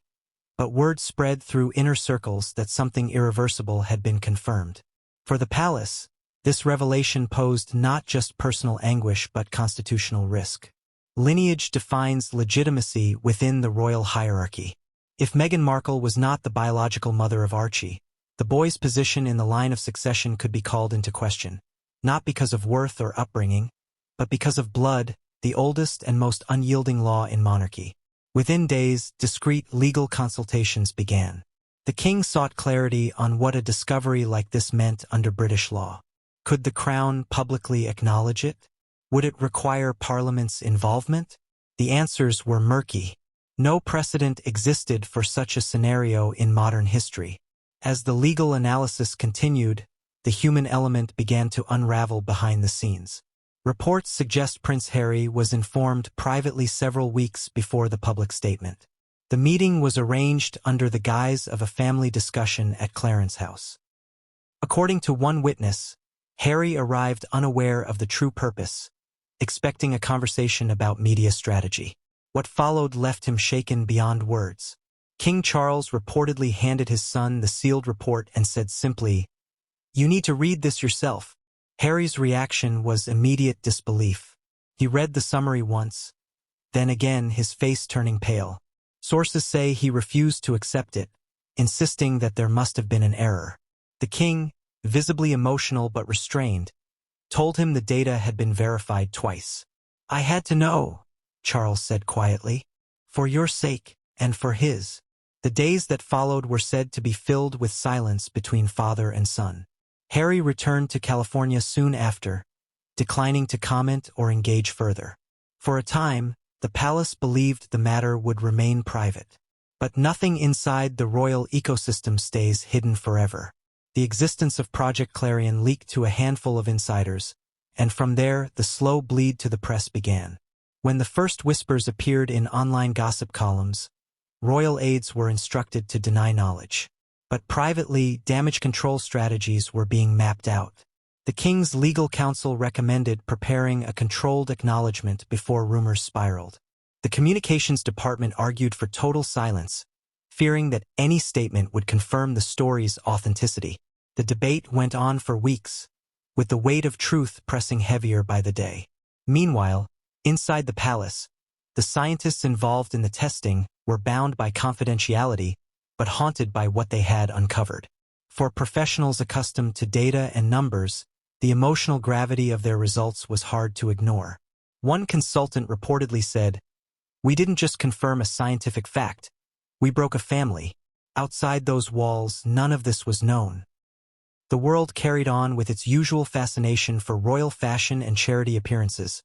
but word spread through inner circles that something irreversible had been confirmed. For the palace, this revelation posed not just personal anguish but constitutional risk. Lineage defines legitimacy within the royal hierarchy. If Meghan Markle was not the biological mother of Archie, the boy's position in the line of succession could be called into question, not because of worth or upbringing, but because of blood, the oldest and most unyielding law in monarchy. Within days, discreet legal consultations began. The king sought clarity on what a discovery like this meant under British law. Could the Crown publicly acknowledge it? Would it require Parliament's involvement? The answers were murky. No precedent existed for such a scenario in modern history. As the legal analysis continued, the human element began to unravel behind the scenes. Reports suggest Prince Harry was informed privately several weeks before the public statement. The meeting was arranged under the guise of a family discussion at Clarence House. According to one witness, Harry arrived unaware of the true purpose, expecting a conversation about media strategy. What followed left him shaken beyond words. King Charles reportedly handed his son the sealed report and said simply, "You need to read this yourself." Harry's reaction was immediate disbelief. He read the summary once, then again, his face turning pale. Sources say he refused to accept it, insisting that there must have been an error. The king, visibly emotional but restrained, told him the data had been verified twice. "I had to know," Charles said quietly, "for your sake and for his." The days that followed were said to be filled with silence between father and son. Harry returned to California soon after, declining to comment or engage further. For a time, the palace believed the matter would remain private. But nothing inside the royal ecosystem stays hidden forever. The existence of Project Clarion leaked to a handful of insiders, and from there the slow bleed to the press began. When the first whispers appeared in online gossip columns, royal aides were instructed to deny knowledge. But privately, damage control strategies were being mapped out. The king's legal counsel recommended preparing a controlled acknowledgement before rumors spiraled. The communications department argued for total silence, fearing that any statement would confirm the story's authenticity. The debate went on for weeks, with the weight of truth pressing heavier by the day. Meanwhile, inside the palace, the scientists involved in the testing were bound by confidentiality, but haunted by what they had uncovered. For professionals accustomed to data and numbers, the emotional gravity of their results was hard to ignore. One consultant reportedly said, "We didn't just confirm a scientific fact, we broke a family. Outside those walls, none of this was known." The world carried on with its usual fascination for royal fashion and charity appearances,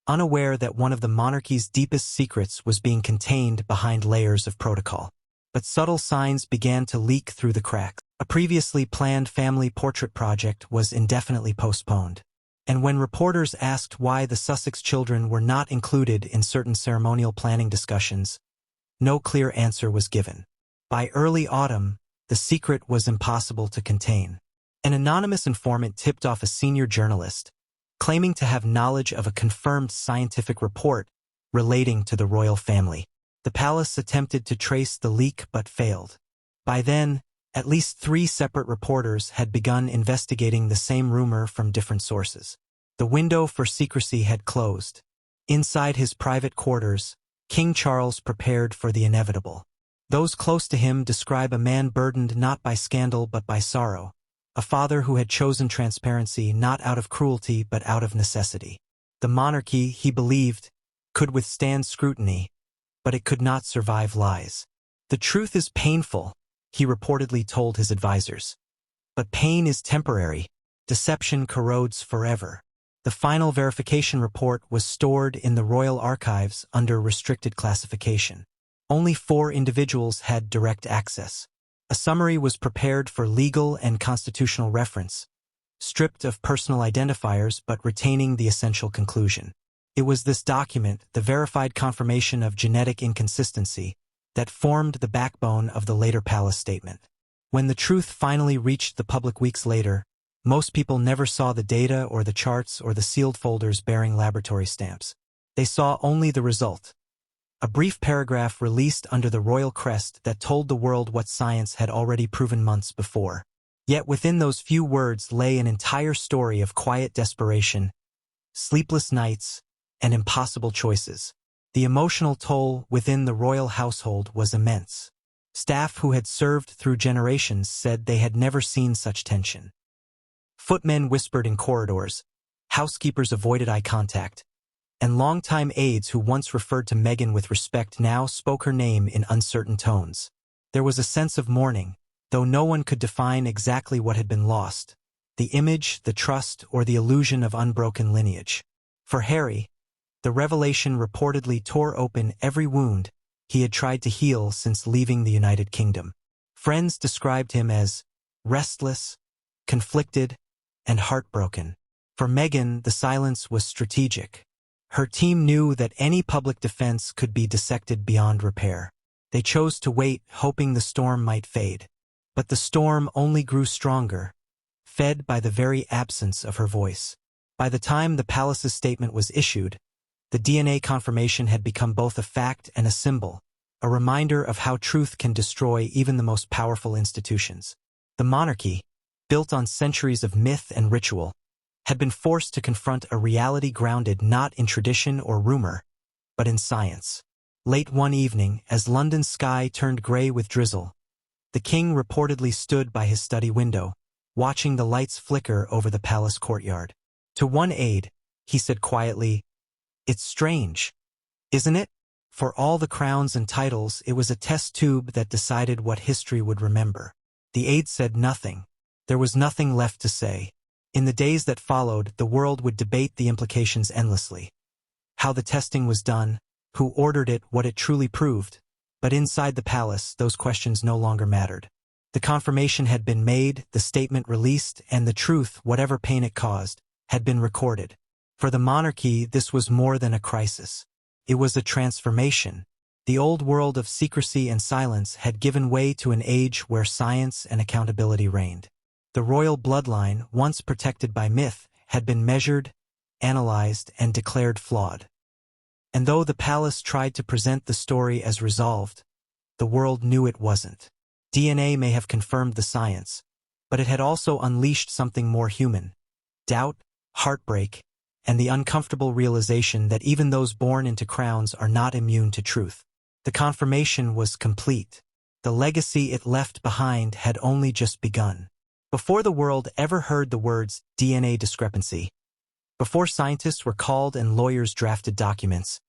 unaware that one of the monarchy's deepest secrets was being contained behind layers of protocol. But subtle signs began to leak through the cracks. A previously planned family portrait project was indefinitely postponed. And when reporters asked why the Sussex children were not included in certain ceremonial planning discussions, no clear answer was given. By early autumn, the secret was impossible to contain. An anonymous informant tipped off a senior journalist, claiming to have knowledge of a confirmed scientific report relating to the royal family. The palace attempted to trace the leak but failed. By then, at least 3 separate reporters had begun investigating the same rumor from different sources. The window for secrecy had closed. Inside his private quarters, King Charles prepared for the inevitable. Those close to him describe a man burdened not by scandal but by sorrow, a father who had chosen transparency not out of cruelty but out of necessity. The monarchy, he believed, could withstand scrutiny, but it could not survive lies. "The truth is painful," he reportedly told his advisors. "But pain is temporary. Deception corrodes forever." The final verification report was stored in the royal archives under restricted classification. Only 4 individuals had direct access. A summary was prepared for legal and constitutional reference, stripped of personal identifiers but retaining the essential conclusion. It was this document, the verified confirmation of genetic inconsistency, that formed the backbone of the later palace statement. When the truth finally reached the public weeks later, most people never saw the data or the charts or the sealed folders bearing laboratory stamps. They saw only the result. A brief paragraph released under the royal crest that told the world what science had already proven months before. Yet within those few words lay an entire story of quiet desperation, sleepless nights, and impossible choices. The emotional toll within the royal household was immense. Staff who had served through generations said they had never seen such tension. Footmen whispered in corridors, housekeepers avoided eye contact, and longtime aides who once referred to Meghan with respect now spoke her name in uncertain tones. There was a sense of mourning, though no one could define exactly what had been lost: the image, the trust, or the illusion of unbroken lineage. For Harry, the revelation reportedly tore open every wound he had tried to heal since leaving the United Kingdom. Friends described him as restless, conflicted, and heartbroken. For Meghan, the silence was strategic. Her team knew that any public defense could be dissected beyond repair. They chose to wait, hoping the storm might fade. But the storm only grew stronger, fed by the very absence of her voice. By the time the palace's statement was issued, the DNA confirmation had become both a fact and a symbol, a reminder of how truth can destroy even the most powerful institutions. The monarchy, built on centuries of myth and ritual, had been forced to confront a reality grounded not in tradition or rumor, but in science. Late one evening, as London's sky turned gray with drizzle, the king reportedly stood by his study window, watching the lights flicker over the palace courtyard. To one aide, he said quietly, "It's strange, isn't it? For all the crowns and titles, it was a test tube that decided what history would remember." The aide said nothing. There was nothing left to say. In the days that followed, the world would debate the implications endlessly. How the testing was done, who ordered it, what it truly proved. But inside the palace, those questions no longer mattered. The confirmation had been made, the statement released, and the truth, whatever pain it caused, had been recorded. For the monarchy, this was more than a crisis. It was a transformation. The old world of secrecy and silence had given way to an age where science and accountability reigned. The royal bloodline, once protected by myth, had been measured, analyzed, and declared flawed. And though the palace tried to present the story as resolved, the world knew it wasn't. DNA may have confirmed the science, but it had also unleashed something more human: doubt, heartbreak, and the uncomfortable realization that even those born into crowns are not immune to truth. The confirmation was complete. The legacy it left behind had only just begun. Before the world ever heard the words DNA discrepancy, before scientists were called and lawyers drafted documents,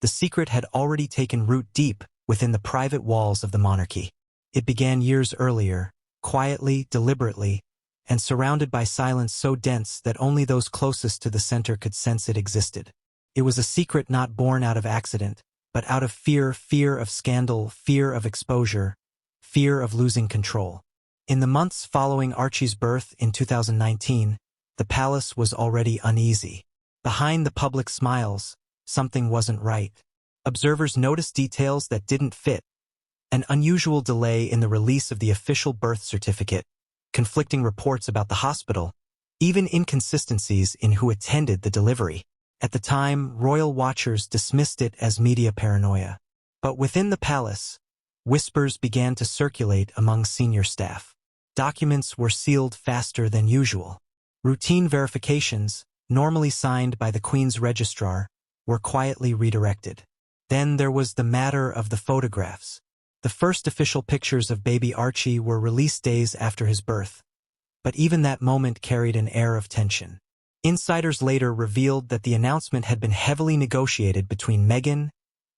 the secret had already taken root deep within the private walls of the monarchy. It began years earlier, quietly, deliberately, and surrounded by silence so dense that only those closest to the center could sense it existed. It was a secret not born out of accident, but out of fear of scandal, fear of exposure, fear of losing control. In the months following Archie's birth in 2019, the palace was already uneasy. Behind the public smiles, something wasn't right. Observers noticed details that didn't fit: an unusual delay in the release of the official birth certificate, conflicting reports about the hospital, even inconsistencies in who attended the delivery. At the time, royal watchers dismissed it as media paranoia. But within the palace, whispers began to circulate among senior staff. Documents were sealed faster than usual. Routine verifications, normally signed by the Queen's registrar, were quietly redirected. Then there was the matter of the photographs. The first official pictures of baby Archie were released days after his birth, but even that moment carried an air of tension. Insiders later revealed that the announcement had been heavily negotiated between Meghan,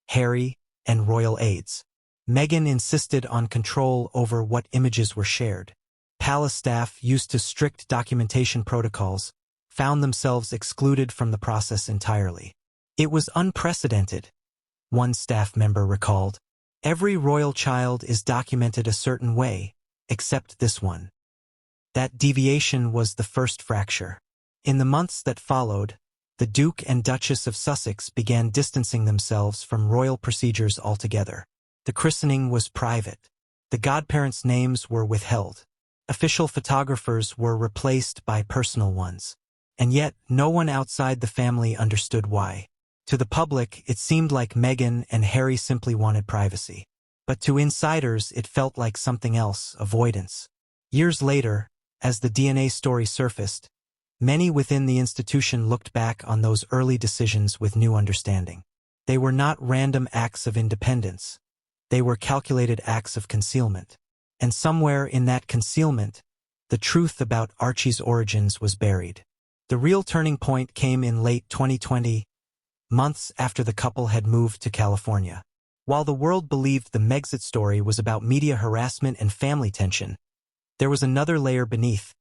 Harry, and royal aides. Meghan insisted on control over what images were shared. Palace staff, used to strict documentation protocols, found themselves excluded from the process entirely. It was unprecedented, one staff member recalled. Every royal child is documented a certain way, except this one. That deviation was the first fracture. In the months that followed, the Duke and Duchess of Sussex began distancing themselves from royal procedures altogether. The christening was private. The godparents' names were withheld. Official photographers were replaced by personal ones. And yet, no one outside the family understood why. To the public, it seemed like Meghan and Harry simply wanted privacy. But to insiders, it felt like something else: avoidance. Years later, as the DNA story surfaced, many within the institution looked back on those early decisions with new understanding. They were not random acts of independence. They were calculated acts of concealment. And somewhere in that concealment, the truth about Archie's origins was buried. The real turning point came in late 2020, months after the couple had moved to California. While the world believed the Megxit story was about media harassment and family tension, there was another layer beneath: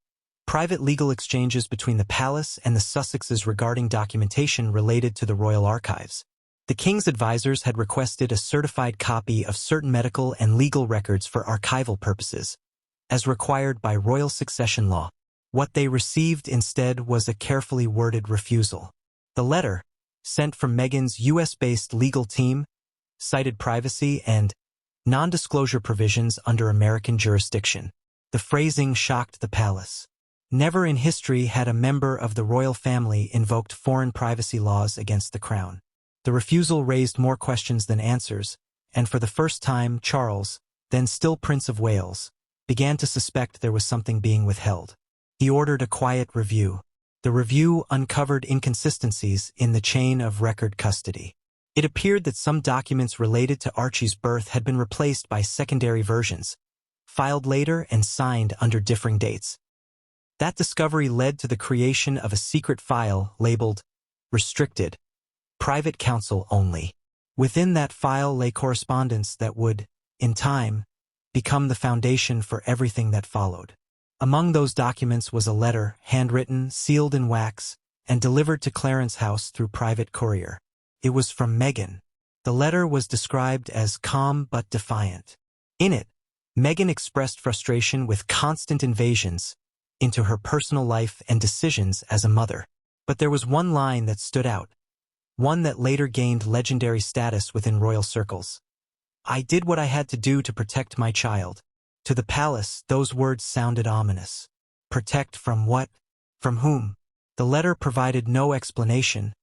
private legal exchanges between the palace and the Sussexes regarding documentation related to the royal archives. The king's advisors had requested a certified copy of certain medical and legal records for archival purposes, as required by royal succession law. What they received instead was a carefully worded refusal. The letter, sent from Meghan's US-based legal team, cited privacy and non-disclosure provisions under American jurisdiction. The phrasing shocked the palace. Never in history had a member of the royal family invoked foreign privacy laws against the crown. The refusal raised more questions than answers, and for the first time Charles, then still Prince of Wales, began to suspect there was something being withheld. He ordered a quiet review. The review uncovered inconsistencies in the chain of record custody. It appeared that some documents related to Archie's birth had been replaced by secondary versions, filed later and signed under differing dates. That discovery led to the creation of a secret file labeled Restricted, Private Counsel Only. Within that file lay correspondence that would, in time, become the foundation for everything that followed. Among those documents was a letter, handwritten, sealed in wax, and delivered to Clarence House through private courier. It was from Meghan. The letter was described as calm but defiant. In it, Meghan expressed frustration with constant invasions into her personal life and decisions as a mother. But there was one line that stood out, one that later gained legendary status within royal circles. "I did what I had to do to protect my child." To the palace, those words sounded ominous. Protect from what? From whom? The letter provided no explanation,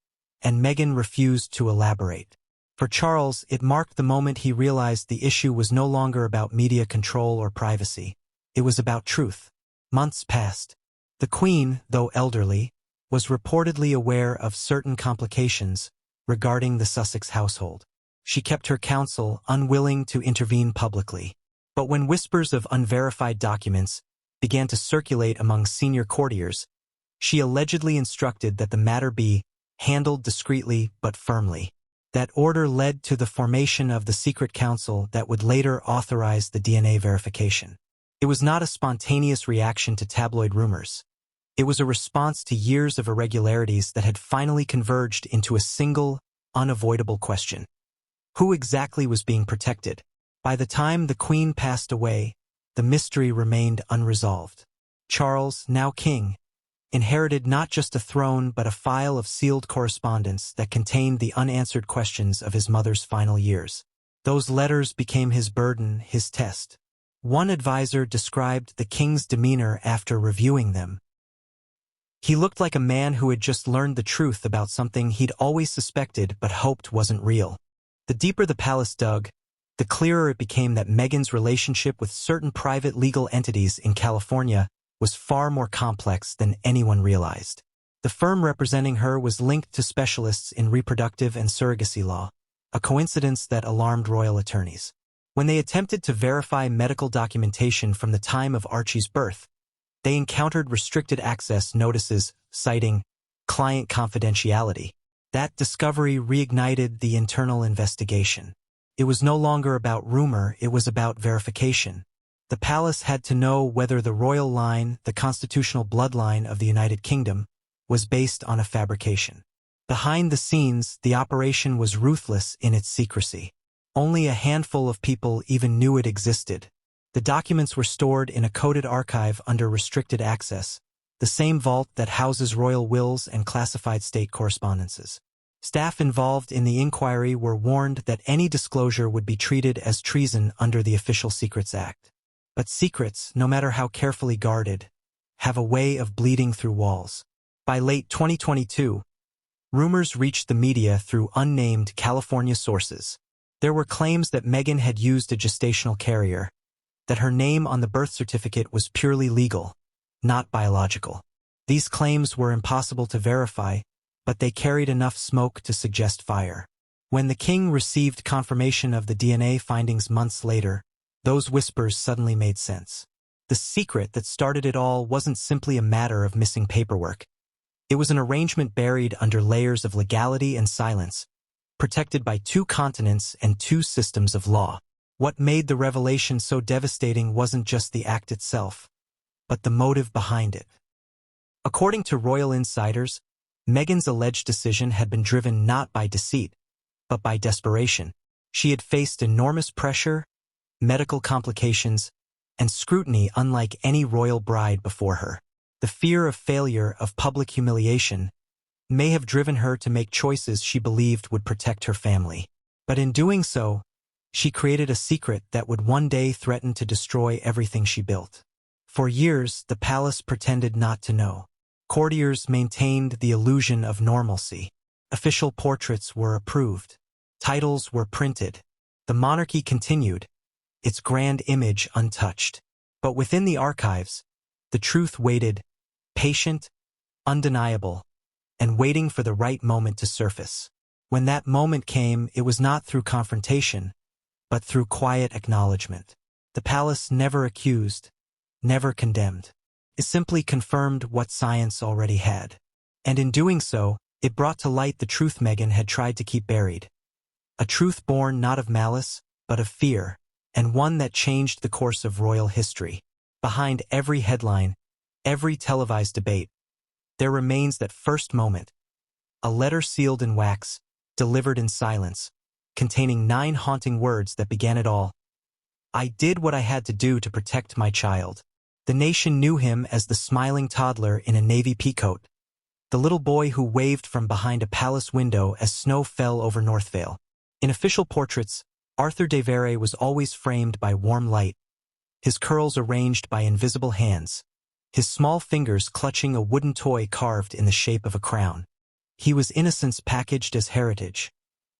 and Meghan refused to elaborate. For Charles, it marked the moment he realized the issue was no longer about media control or privacy. It was about truth. Months passed. The Queen, though elderly, was reportedly aware of certain complications regarding the Sussex household. She kept her counsel, unwilling to intervene publicly. But when whispers of unverified documents began to circulate among senior courtiers, she allegedly instructed that the matter be handled discreetly but firmly. That order led to the formation of the secret council that would later authorize the DNA verification. It was not a spontaneous reaction to tabloid rumors. It was a response to years of irregularities that had finally converged into a single, unavoidable question. Who exactly was being protected? By the time the Queen passed away, the mystery remained unresolved. Charles, now king, inherited not just a throne but a file of sealed correspondence that contained the unanswered questions of his mother's final years. Those letters became his burden, his test. One advisor described the king's demeanor after reviewing them. He looked like a man who had just learned the truth about something he'd always suspected but hoped wasn't real. The deeper the palace dug, the clearer it became that Meghan's relationship with certain private legal entities in California was far more complex than anyone realized. The firm representing her was linked to specialists in reproductive and surrogacy law, a coincidence that alarmed royal attorneys. When they attempted to verify medical documentation from the time of Archie's birth, they encountered restricted access notices citing client confidentiality. That discovery reignited the internal investigation. It was no longer about rumor, it was about verification. The palace had to know whether the royal line, the constitutional bloodline of the United Kingdom, was based on a fabrication. Behind the scenes, the operation was ruthless in its secrecy. Only a handful of people even knew it existed. The documents were stored in a coded archive under restricted access, the same vault that houses royal wills and classified state correspondences. Staff involved in the inquiry were warned that any disclosure would be treated as treason under the Official Secrets Act. But secrets, no matter how carefully guarded, have a way of bleeding through walls. By late 2022, rumors reached the media through unnamed California sources. There were claims that Meghan had used a gestational carrier, that her name on the birth certificate was purely legal, not biological. These claims were impossible to verify, but they carried enough smoke to suggest fire. When the king received confirmation of the DNA findings months later, those whispers suddenly made sense. The secret that started it all wasn't simply a matter of missing paperwork. It was an arrangement buried under layers of legality and silence, protected by 2 continents and 2 systems of law. What made the revelation so devastating wasn't just the act itself, but the motive behind it. According to royal insiders, Meghan's alleged decision had been driven not by deceit, but by desperation. She had faced enormous pressure, medical complications, and scrutiny unlike any royal bride before her. The fear of failure, of public humiliation, may have driven her to make choices she believed would protect her family. But in doing so, she created a secret that would one day threaten to destroy everything she built. For years, the palace pretended not to know. Courtiers maintained the illusion of normalcy. Official portraits were approved. Titles were printed. The monarchy continued, its grand image untouched. But within the archives, the truth waited, patient, undeniable, and waiting for the right moment to surface. When that moment came, it was not through confrontation, but through quiet acknowledgement. The palace never accused, never condemned. It simply confirmed what science already had. And in doing so, it brought to light the truth Meghan had tried to keep buried. A truth born not of malice, but of fear, and one that changed the course of royal history. Behind every headline, every televised debate, there remains that first moment, a letter sealed in wax, delivered in silence, containing 9 haunting words that began it all. I did what I had to do to protect my child. The nation knew him as the smiling toddler in a navy peacoat, the little boy who waved from behind a palace window as snow fell over Northvale. In official portraits, Arthur de Vere was always framed by warm light, his curls arranged by invisible hands, his small fingers clutching a wooden toy carved in the shape of a crown. He was innocence packaged as heritage,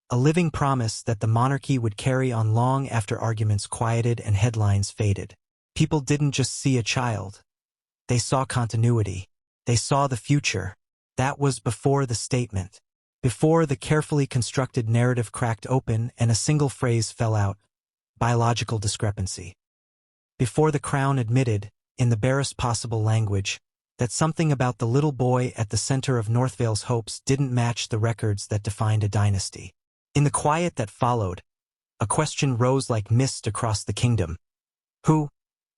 a living promise that the monarchy would carry on long after arguments quieted and headlines faded. People didn't just see a child. They saw continuity. They saw the future. That was before the statement. Before the carefully constructed narrative cracked open and a single phrase fell out. Biological discrepancy. Before the crown admitted, in the barest possible language, that something about the little boy at the center of Northvale's hopes didn't match the records that defined a dynasty. In the quiet that followed, a question rose like mist across the kingdom. Who,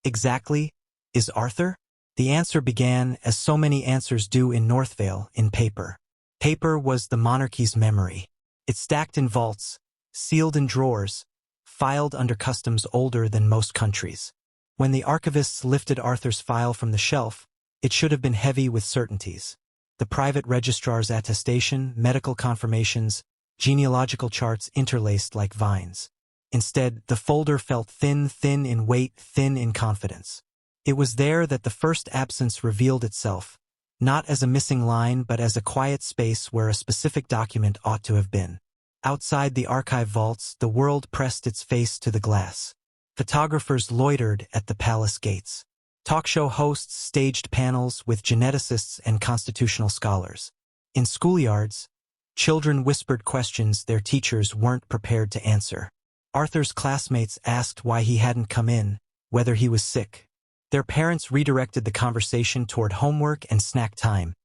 exactly, is Arthur? The answer began, as so many answers do in Northvale, in paper. Paper was the monarchy's memory. It stacked in vaults, sealed in drawers, filed under customs older than most countries. When the archivists lifted Arthur's file from the shelf, it should have been heavy with certainties. The private registrar's attestation, medical confirmations, genealogical charts interlaced like vines. Instead, the folder felt thin in weight, thin in confidence. It was there that the first absence revealed itself, not as a missing line but as a quiet space where a specific document ought to have been. Outside the archive vaults, the world pressed its face to the glass. Photographers loitered at the palace gates. Talk show hosts staged panels with geneticists and constitutional scholars. In schoolyards, children whispered questions their teachers weren't prepared to answer. Arthur's classmates asked why he hadn't come in, whether he was sick. Their parents redirected the conversation toward homework and snack time,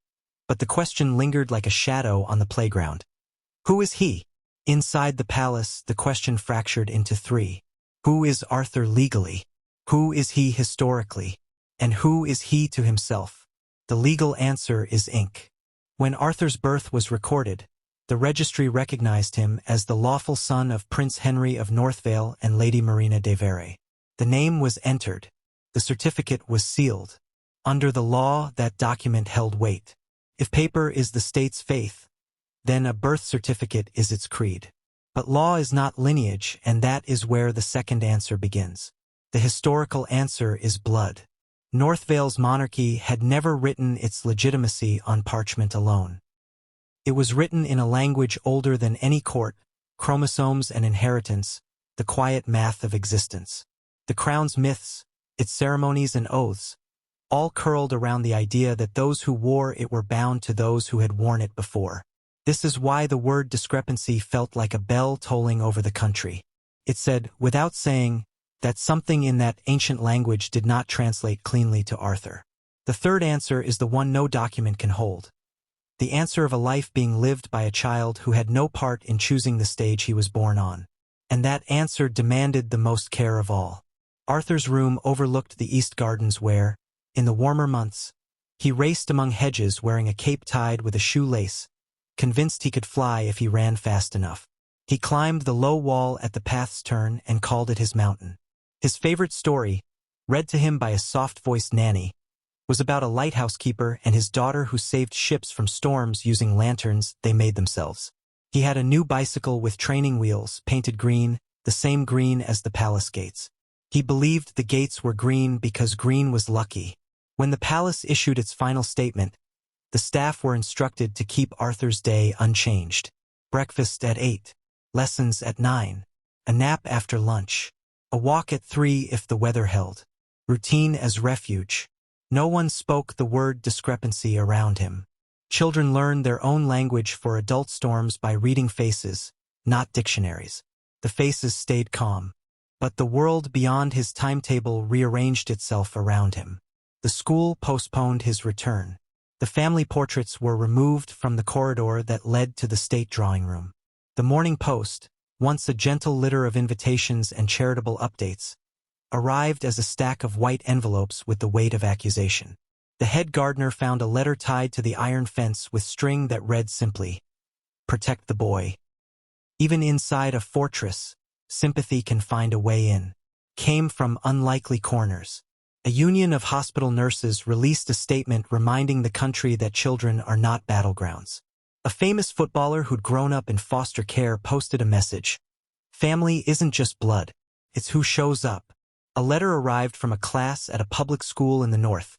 but the question lingered like a shadow on the playground. Who is he? Inside the palace, the question fractured into 3. Who is Arthur legally? Who is he historically? And who is he to himself? The legal answer is ink. When Arthur's birth was recorded, the registry recognized him as the lawful son of Prince Henry of Northvale and Lady Marina de Vere. The name was entered. The certificate was sealed. Under the law, that document held weight. If paper is the state's faith, then a birth certificate is its creed. But law is not lineage, and that is where the second answer begins. The historical answer is blood. Northvale's monarchy had never written its legitimacy on parchment alone. It was written in a language older than any court, chromosomes and inheritance, the quiet math of existence. The crown's myths, its ceremonies and oaths, all curled around the idea that those who wore it were bound to those who had worn it before. This is why the word discrepancy felt like a bell tolling over the country. It said, without saying, that something in that ancient language did not translate cleanly to Arthur. The third answer is the one no document can hold. The answer of a life being lived by a child who had no part in choosing the stage he was born on. And that answer demanded the most care of all. Arthur's room overlooked the East Gardens where, in the warmer months, he raced among hedges wearing a cape tied with a shoelace, convinced he could fly if he ran fast enough. He climbed the low wall at the path's turn and called it his mountain. His favorite story, read to him by a soft-voiced nanny, was about a lighthouse keeper and his daughter who saved ships from storms using lanterns they made themselves. He had a new bicycle with training wheels, painted green, the same green as the palace gates. He believed the gates were green because green was lucky. When the palace issued its final statement, the staff were instructed to keep Arthur's day unchanged. Breakfast at 8, lessons at 9, a nap after lunch, a walk at 3 if the weather held. Routine as refuge. No one spoke the word discrepancy around him. Children learned their own language for adult storms by reading faces, not dictionaries. The faces stayed calm. But the world beyond his timetable rearranged itself around him. The school postponed his return. The family portraits were removed from the corridor that led to the state drawing room. The Morning Post, once a gentle litter of invitations and charitable updates, arrived as a stack of white envelopes with the weight of accusation. The head gardener found a letter tied to the iron fence with string that read simply, "Protect the boy." Even inside a fortress, sympathy can find a way in. Came from unlikely corners. A union of hospital nurses released a statement reminding the country that children are not battlegrounds. A famous footballer who'd grown up in foster care posted a message. Family isn't just blood, it's who shows up. A letter arrived from a class at a public school in the north.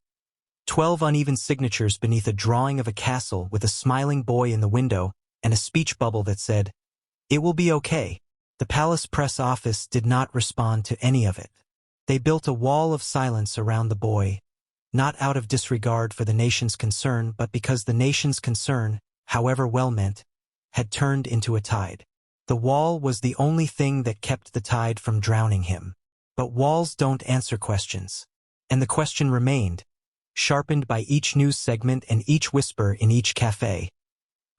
12 uneven signatures beneath a drawing of a castle with a smiling boy in the window and a speech bubble that said, "It will be okay." The palace press office did not respond to any of it. They built a wall of silence around the boy, not out of disregard for the nation's concern, but because the nation's concern, however well-meant, had turned into a tide. The wall was the only thing that kept the tide from drowning him. But walls don't answer questions. And the question remained, sharpened by each news segment and each whisper in each cafe.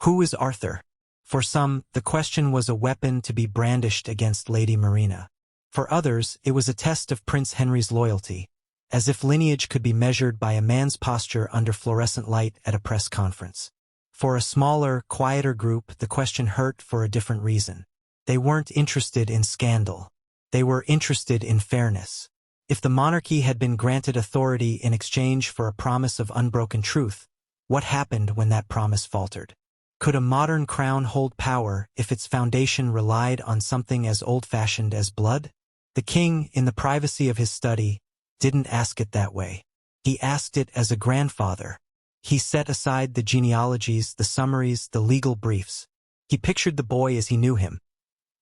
Who is Arthur? For some, the question was a weapon to be brandished against Lady Marina. For others, it was a test of Prince Henry's loyalty, as if lineage could be measured by a man's posture under fluorescent light at a press conference. For a smaller, quieter group, the question hurt for a different reason. They weren't interested in scandal. They were interested in fairness. If the monarchy had been granted authority in exchange for a promise of unbroken truth, what happened when that promise faltered? Could a modern crown hold power if its foundation relied on something as old-fashioned as blood? The king, in the privacy of his study, didn't ask it that way. He asked it as a grandfather. He set aside the genealogies, the summaries, the legal briefs. He pictured the boy as he knew him.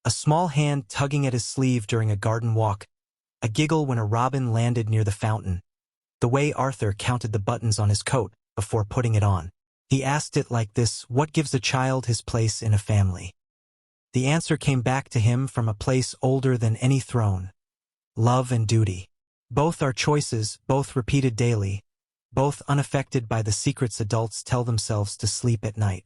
A small hand tugging at his sleeve during a garden walk, a giggle when a robin landed near the fountain, the way Arthur counted the buttons on his coat before putting it on. He asked it like this: what gives a child his place in a family? The answer came back to him from a place older than any throne. Love and duty. Both are choices, both repeated daily, both unaffected by the secrets adults tell themselves to sleep at night.